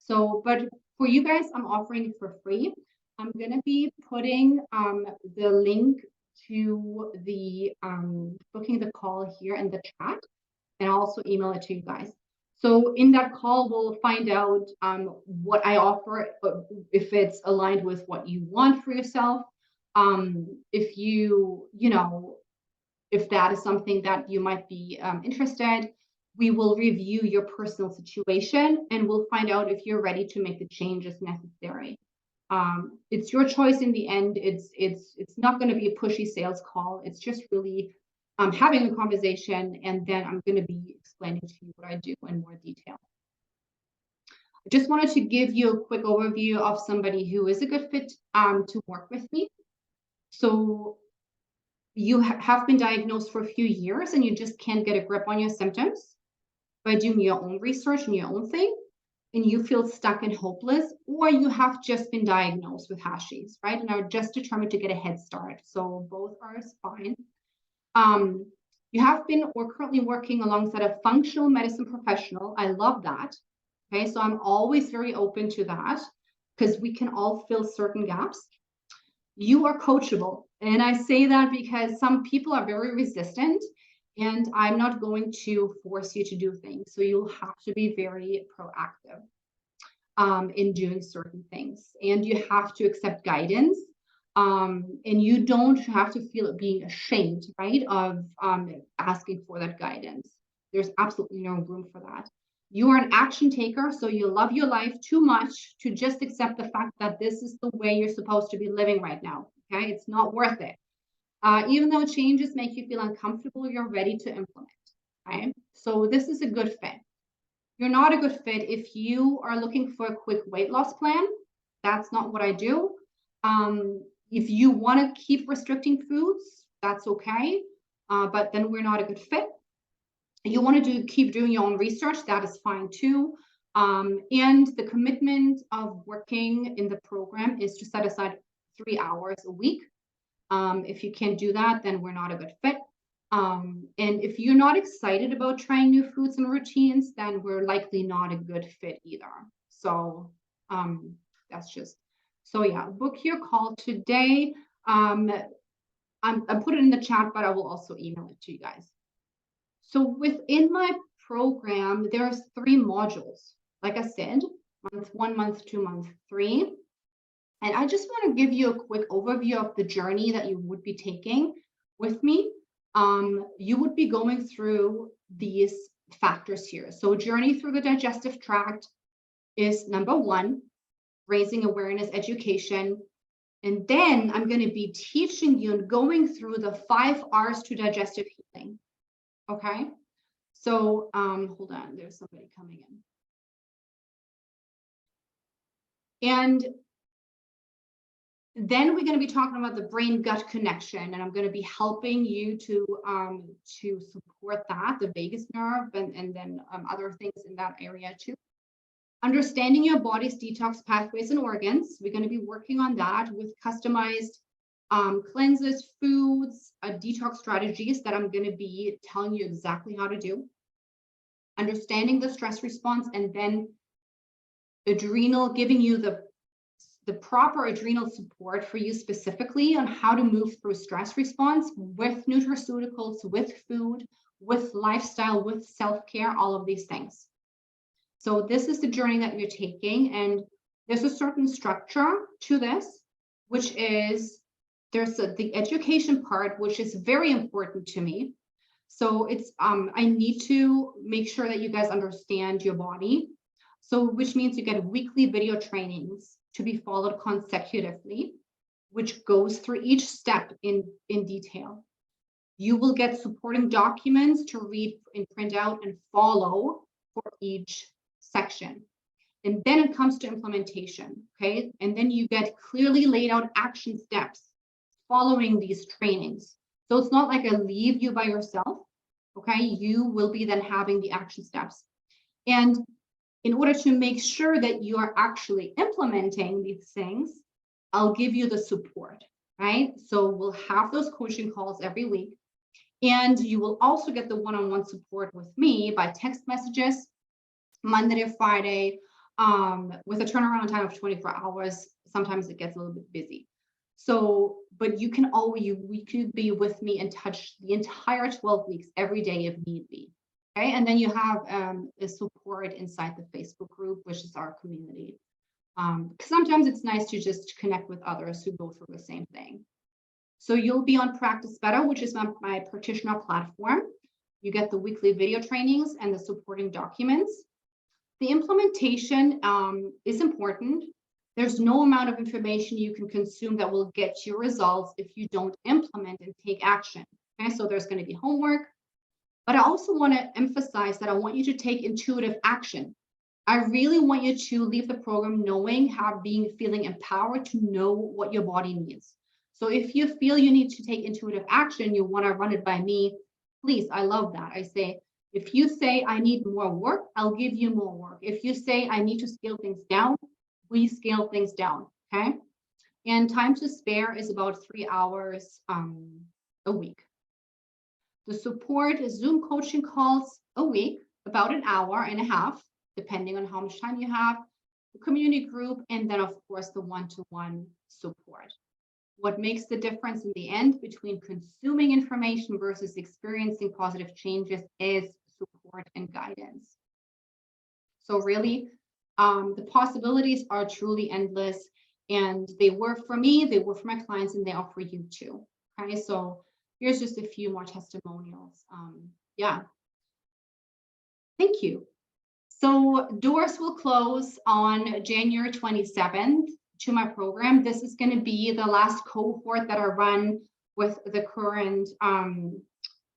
So, but for you guys, I'm offering it for free. I'm going to be putting the link to the booking the call here in the chat, and I'll also email it to you guys. So in that call, we'll find out what I offer, if it's aligned with what you want for yourself. If if that is something that you might be interested, we will review your personal situation, and we'll find out if you're ready to make the changes necessary. It's your choice in the end. It's not going to be a pushy sales call. It's just really having a conversation, and then I'm going to be explaining to you what I do in more detail. I just wanted to give you a quick overview of somebody who is a good fit to work with me. So you have been diagnosed for a few years and you just can't get a grip on your symptoms by doing your own research and your own thing, and you feel stuck and hopeless, or you have just been diagnosed with Hashi's, right? And are just determined to get a head start. So both are fine. You have been or currently working alongside a functional medicine professional. I love that. Okay, so I'm always very open to that because we can all fill certain gaps. You are coachable. And I say that because some people are very resistant and I'm not going to force you to do things. So you'll have to be very proactive in doing certain things. And you have to accept guidance. And you don't have to feel being ashamed, right, of asking for that guidance. There's absolutely no room for that. You are an action taker, so you love your life too much to just accept the fact that this is the way you're supposed to be living right now. Okay, it's not worth it. Even though changes make you feel uncomfortable, you're ready to implement. Okay, so this is a good fit. You're not a good fit if you are looking for a quick weight loss plan. That's not what I do. If you want to keep restricting foods, that's okay. But then we're not a good fit. You want to keep doing your own research, that is fine too. And the commitment of working in the program is to set aside 3 hours a week. If you can't do that, then we're not a good fit. And if you're not excited about trying new foods and routines, then we're likely not a good fit either. So that's just, so yeah, book your call today. I put it in the chat, but I will also email it to you guys. So within my program, there's 3 modules. Like I said, month 1, month 2, month 3. And I just want to give you a quick overview of the journey that you would be taking with me. You would be going through these factors here. So journey through the digestive tract is number 1, raising awareness, education. And then I'm going to be teaching you and going through the 5 R's to digestive healing. Okay, so hold on, there's somebody coming in. And then we're going to be talking about the brain-gut connection, and I'm going to be helping you to support that, the vagus nerve, and then other things in that area too. Understanding your body's detox pathways and organs. We're going to be working on that with customized cleanses, foods, detox strategies that I'm going to be telling you exactly how to do. Understanding the stress response, and then adrenal, giving you the proper adrenal support for you specifically on how to move through stress response with nutraceuticals, with food, with lifestyle, with self-care, all of these things. So this is the journey that you're taking, and there's a certain structure to this, which is there's the education part, which is very important to me. So it's I need to make sure that you guys understand your body. So which means you get weekly video trainings to be followed consecutively, which goes through each step in detail. You will get supporting documents to read and print out and follow for each section. And then it comes to implementation, okay? And then you get clearly laid out action steps following these trainings. So it's not like I leave you by yourself, okay? You will be then having the action steps. And in order to make sure that you are actually implementing these things, I'll give you the support, right? So we'll have those coaching calls every week. And you will also get the one-on-one support with me by text messages, Monday to Friday, with a turnaround time of 24 hours. Sometimes it gets a little bit busy. So, but you can always, we could be with me and touch the entire 12 weeks every day if need be. Okay, and then you have a support inside the Facebook group, which is our community. Sometimes it's nice to just connect with others who go through the same thing. So you'll be on Practice Better, which is my practitioner platform. You get the weekly video trainings and the supporting documents. The implementation is important. There's no amount of information you can consume that will get you results if you don't implement and take action. Okay, so there's going to be homework. But I also want to emphasize that I want you to take intuitive action. I really want you to leave the program knowing, feeling empowered to know what your body needs. So if you feel you need to take intuitive action, you want to run it by me, please, I love that. I say, if you say I need more work, I'll give you more work. If you say I need to scale things down, we scale things down, okay? And time to spare is about 3 hours a week. The support Zoom coaching calls a week, about an hour and a half, depending on how much time you have, the community group, and then of course the one-to-one support. What makes the difference in the end between consuming information versus experiencing positive changes is support and guidance. So really, the possibilities are truly endless, and they work for me, they work for my clients, and they are for you too. Okay, so here's just a few more testimonials. Yeah, thank you. So doors will close on January 27th to my program. This is going to be the last cohort that I run with the current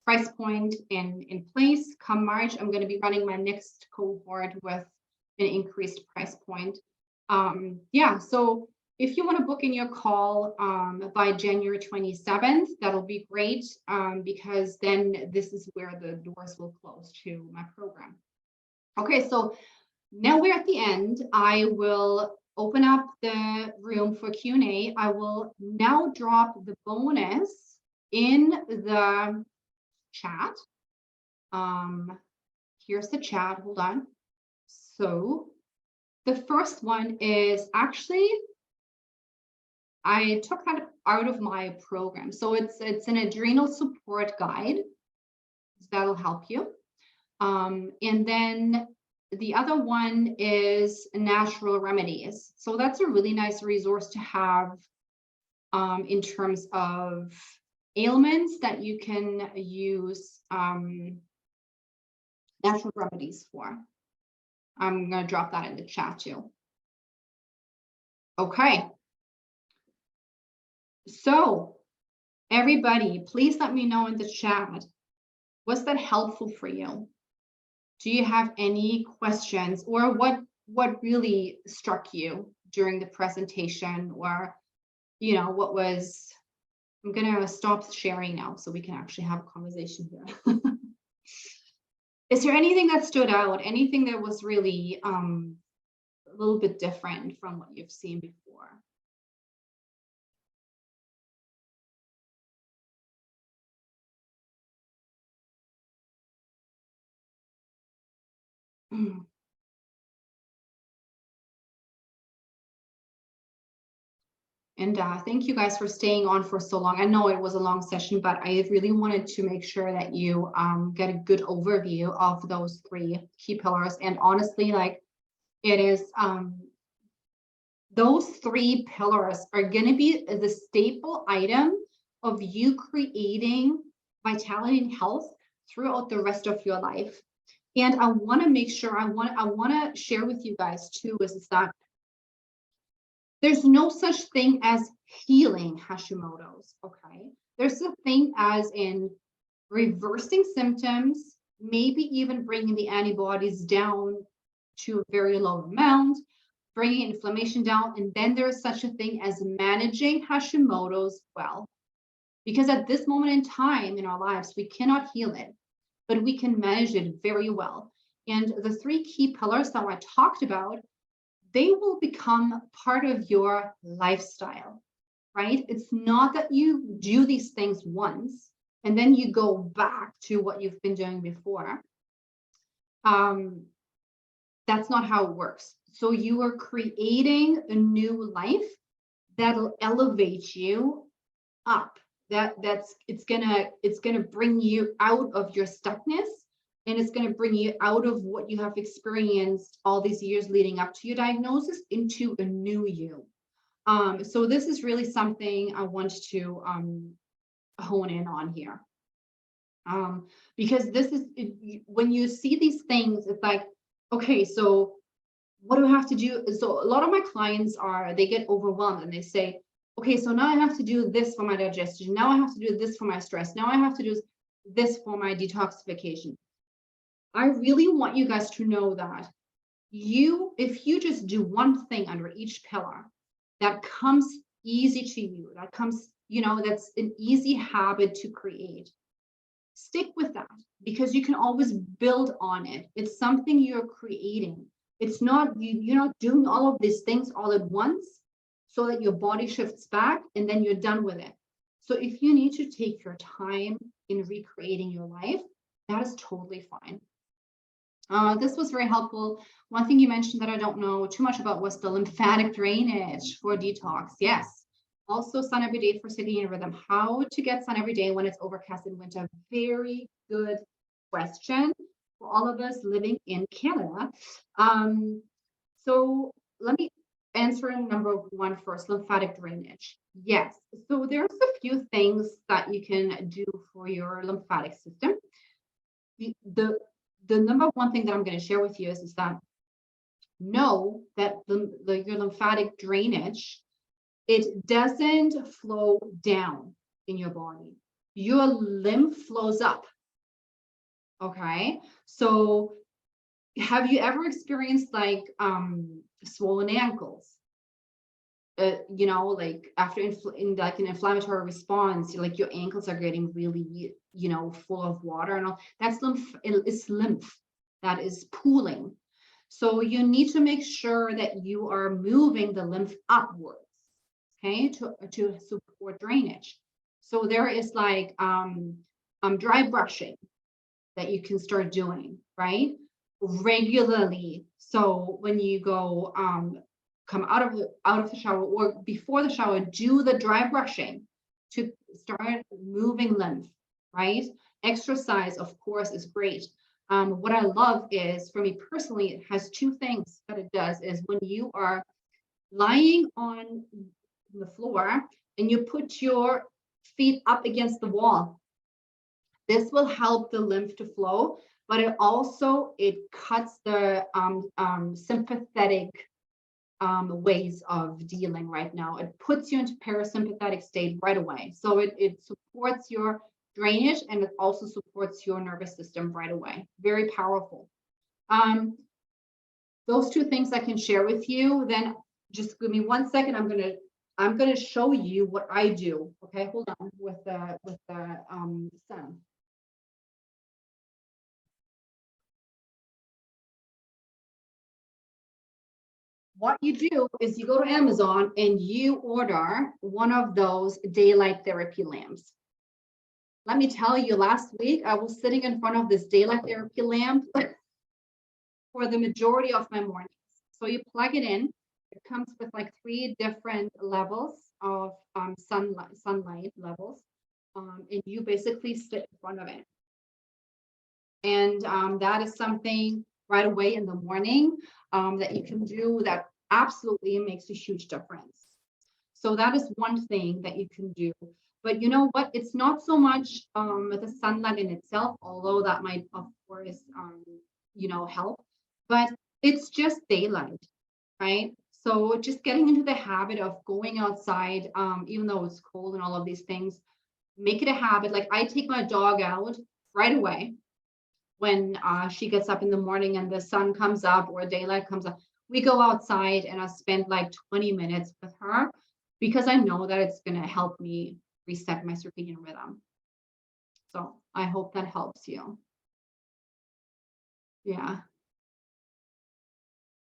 price point in place. Come March, I'm going to be running my next cohort with an increased price point. Yeah, so if you want to book in your call by January 27th, that'll be great, because then this is where the doors will close to my program. Okay, so now we're at the end. I will open up the room for Q&A. I will now drop the bonus in the chat. Here's the chat, hold on. So the first one is actually, I took that out of my program. So it's an adrenal support guide. That'll help you. And then the other one is natural remedies. So that's a really nice resource to have in terms of ailments that you can use natural remedies for. I'm going to drop that in the chat too. Okay. So everybody, please let me know in the chat, was that helpful for you? Do you have any questions, or what really struck you during the presentation, or, you know, what was, I'm going to stop sharing now so we can actually have a conversation here. Is there anything that stood out, anything that was really a little bit different from what you've seen before? And thank you guys for staying on for so long. I know it was a long session, but I really wanted to make sure that you get a good overview of those 3 key pillars. And honestly, like, it is, those 3 pillars are going to be the staple item of you creating vitality and health throughout the rest of your life. And I want to make sure, I want to share with you guys too, is that there's no such thing as healing Hashimoto's, okay? There's a thing as in reversing symptoms, maybe even bringing the antibodies down to a very low amount, bringing inflammation down, and then there's such a thing as managing Hashimoto's well. Because at this moment in time in our lives, we cannot heal it, but we can manage it very well. And the 3 key pillars that I talked about, they will become part of your lifestyle, right? It's not that you do these things once and then you go back to what you've been doing before. That's not how it works. So you are creating a new life that'll elevate you up. It's gonna bring you out of your stuckness, and it's going to bring you out of what you have experienced all these years leading up to your diagnosis into a new you. So this is really something I want to hone in on here. Because this is, when you see these things, it's like, okay, so what do I have to do? So a lot of my clients they get overwhelmed and they say, okay, so now I have to do this for my digestion. Now I have to do this for my stress. Now I have to do this for my detoxification. I really want you guys to know that if you just do one thing under each pillar that comes easy to you, that comes, that's an easy habit to create, stick with that, because you can always build on it. It's something you're creating. It's not, you're not doing all of these things all at once so that your body shifts back and then you're done with it. So if you need to take your time in recreating your life, that is totally fine. This was very helpful. One thing you mentioned that I don't know too much about was the lymphatic drainage for detox. Yes. Also, sun every day for circadian rhythm. How to get sun every day when it's overcast in winter? Very good question for all of us living in Canada. So let me answer number one first, lymphatic drainage. Yes. So there's a few things that you can do for your lymphatic system. The number one thing that I'm going to share with you is that know that your lymphatic drainage, it doesn't flow down in your body. Your lymph flows up. Okay. So have you ever experienced like swollen ankles? Like after like an inflammatory response, like your ankles are getting really, full of water and all. That's lymph. It's lymph that is pooling. So you need to make sure that you are moving the lymph upwards, okay, to support drainage. So there is like dry brushing that you can start doing, right? Regularly. So when you go come out of the shower or before the shower, do the dry brushing to start moving lymph, right? Exercise, of course, is great. What I love is, for me personally, it has two things that it does. Is when you are lying on the floor and you put your feet up against the wall, this will help the lymph to flow, but it cuts the sympathetic ways of dealing right now. It puts you into parasympathetic state right away. So it supports your drainage and it also supports your nervous system right away. Very powerful. Those two things I can share with you. Then just give me 1 second. I'm gonna show you what I do. Okay, hold on with the sun. What you do is you go to Amazon and you order one of those daylight therapy lamps. Let me tell you, last week I was sitting in front of this daylight therapy lamp for the majority of my mornings. So you plug it in. It comes with like 3 different levels of sunlight levels, and you basically sit in front of it. And that is something right away in the morning that you can do that absolutely makes a huge difference. So that is one thing that you can do. But you know what? It's not so much the sunlight in itself, although that might, of course, help. But it's just daylight, right? So just getting into the habit of going outside, even though it's cold and all of these things, make it a habit. Like I take my dog out right away when she gets up in the morning and the sun comes up or daylight comes up. We go outside and I spend like 20 minutes with her because I know that it's going to help me reset my circadian rhythm. So I hope that helps you. Yeah.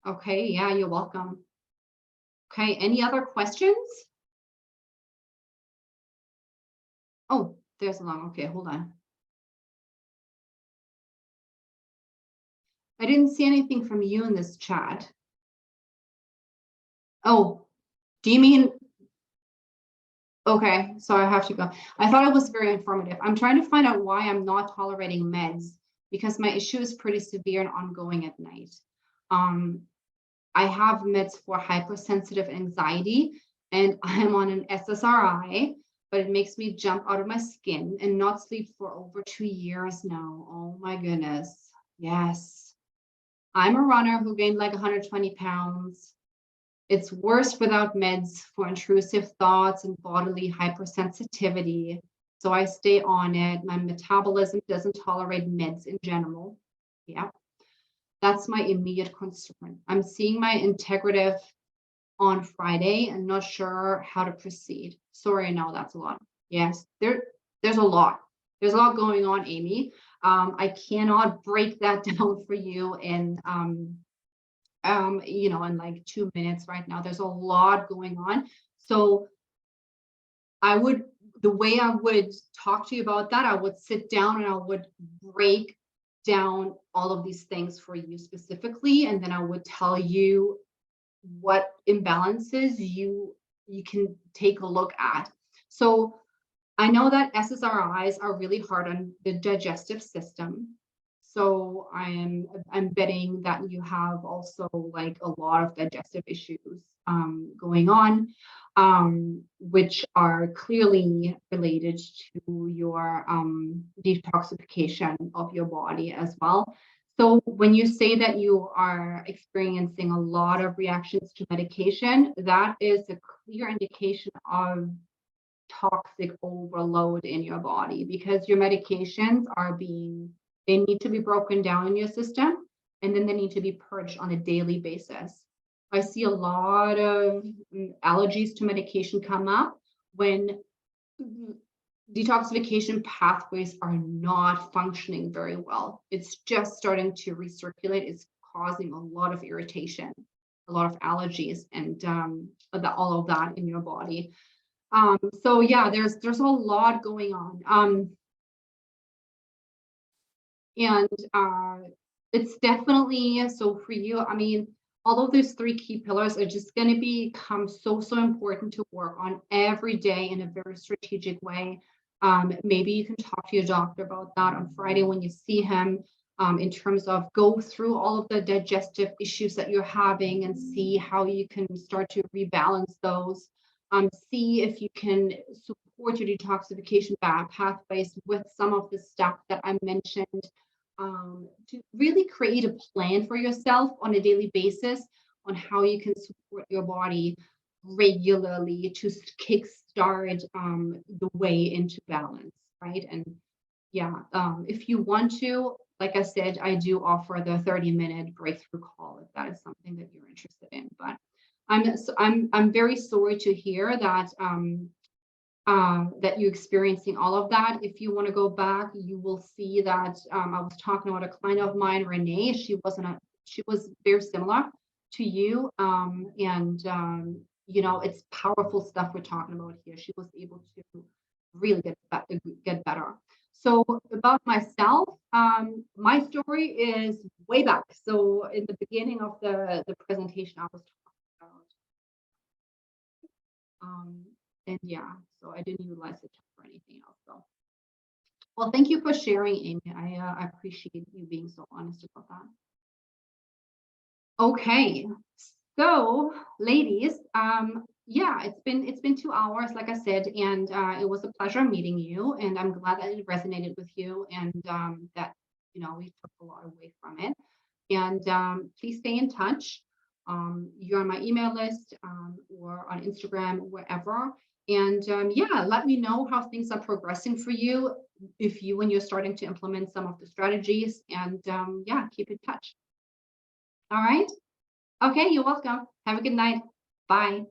Okay. Yeah, you're welcome. Okay. Any other questions? Oh, there's a long. Okay, hold on. I didn't see anything from you in this chat. Oh, do you mean? Okay, so I have to go. I thought it was very informative. I'm trying to find out why I'm not tolerating meds because my issue is pretty severe and ongoing at night. I have meds for hypersensitive anxiety and I'm on an SSRI, but it makes me jump out of my skin and not sleep for over 2 years now. Oh my goodness. Yes. I'm a runner who gained like 120 pounds. It's worse without meds for intrusive thoughts and bodily hypersensitivity. So I stay on it. My metabolism doesn't tolerate meds in general. Yeah. That's my immediate concern. I'm seeing my integrative on Friday and not sure how to proceed. Sorry, no, that's a lot. Yes, there's a lot. There's a lot going on, Amy. I cannot break that down for you in in like 2 minutes right now. There's a lot going on. So the way I would talk to you about that, I would sit down and I would break down all of these things for you specifically, and then I would tell you what imbalances you can take a look at. So I know that SSRIs are really hard on the digestive system. So I'm betting that you have also like a lot of digestive issues going on, which are clearly related to your detoxification of your body as well. So when you say that you are experiencing a lot of reactions to medication, that is a clear indication of toxic overload in your body, because your medications they need to be broken down in your system, and then they need to be purged on a daily basis. I see a lot of allergies to medication come up when detoxification pathways are not functioning very well. It's just starting to recirculate. It's causing a lot of irritation, a lot of allergies, and all of that in your body. So yeah, there's a lot going on. And it's definitely, so for you, I mean, all of those 3 key pillars are just going to become so important to work on every day in a very strategic way. Maybe you can talk to your doctor about that on Friday when you see him, in terms of go through all of the digestive issues that you're having and see how you can start to rebalance those. See if you can support your detoxification pathways with some of the stuff that I mentioned, to really create a plan for yourself on a daily basis on how you can support your body regularly to kickstart the way into balance, right? And yeah, if you want to, like I said, I do offer the 30-minute breakthrough call if that is something that you're interested in. But I'm very sorry to hear that that you're experiencing all of that. If you want to go back, you will see that I was talking about a client of mine, Renee. She was very similar to you, and it's powerful stuff we're talking about here. She was able to really get better. So about myself, my story is way back. So in the beginning of the presentation, I was talking about, and yeah, so I didn't utilize the chat for anything else. So, well, thank you for sharing, Amy. I appreciate you being so honest about that. Okay, so ladies, yeah, it's been 2 hours, like I said, and it was a pleasure meeting you, and I'm glad that it resonated with you, and that we took a lot away from it. And please stay in touch. You're on my email list, or on Instagram, wherever. And yeah, let me know how things are progressing for you, when you're starting to implement some of the strategies, and yeah, keep in touch. All right. Okay, you're welcome. Have a good night. Bye.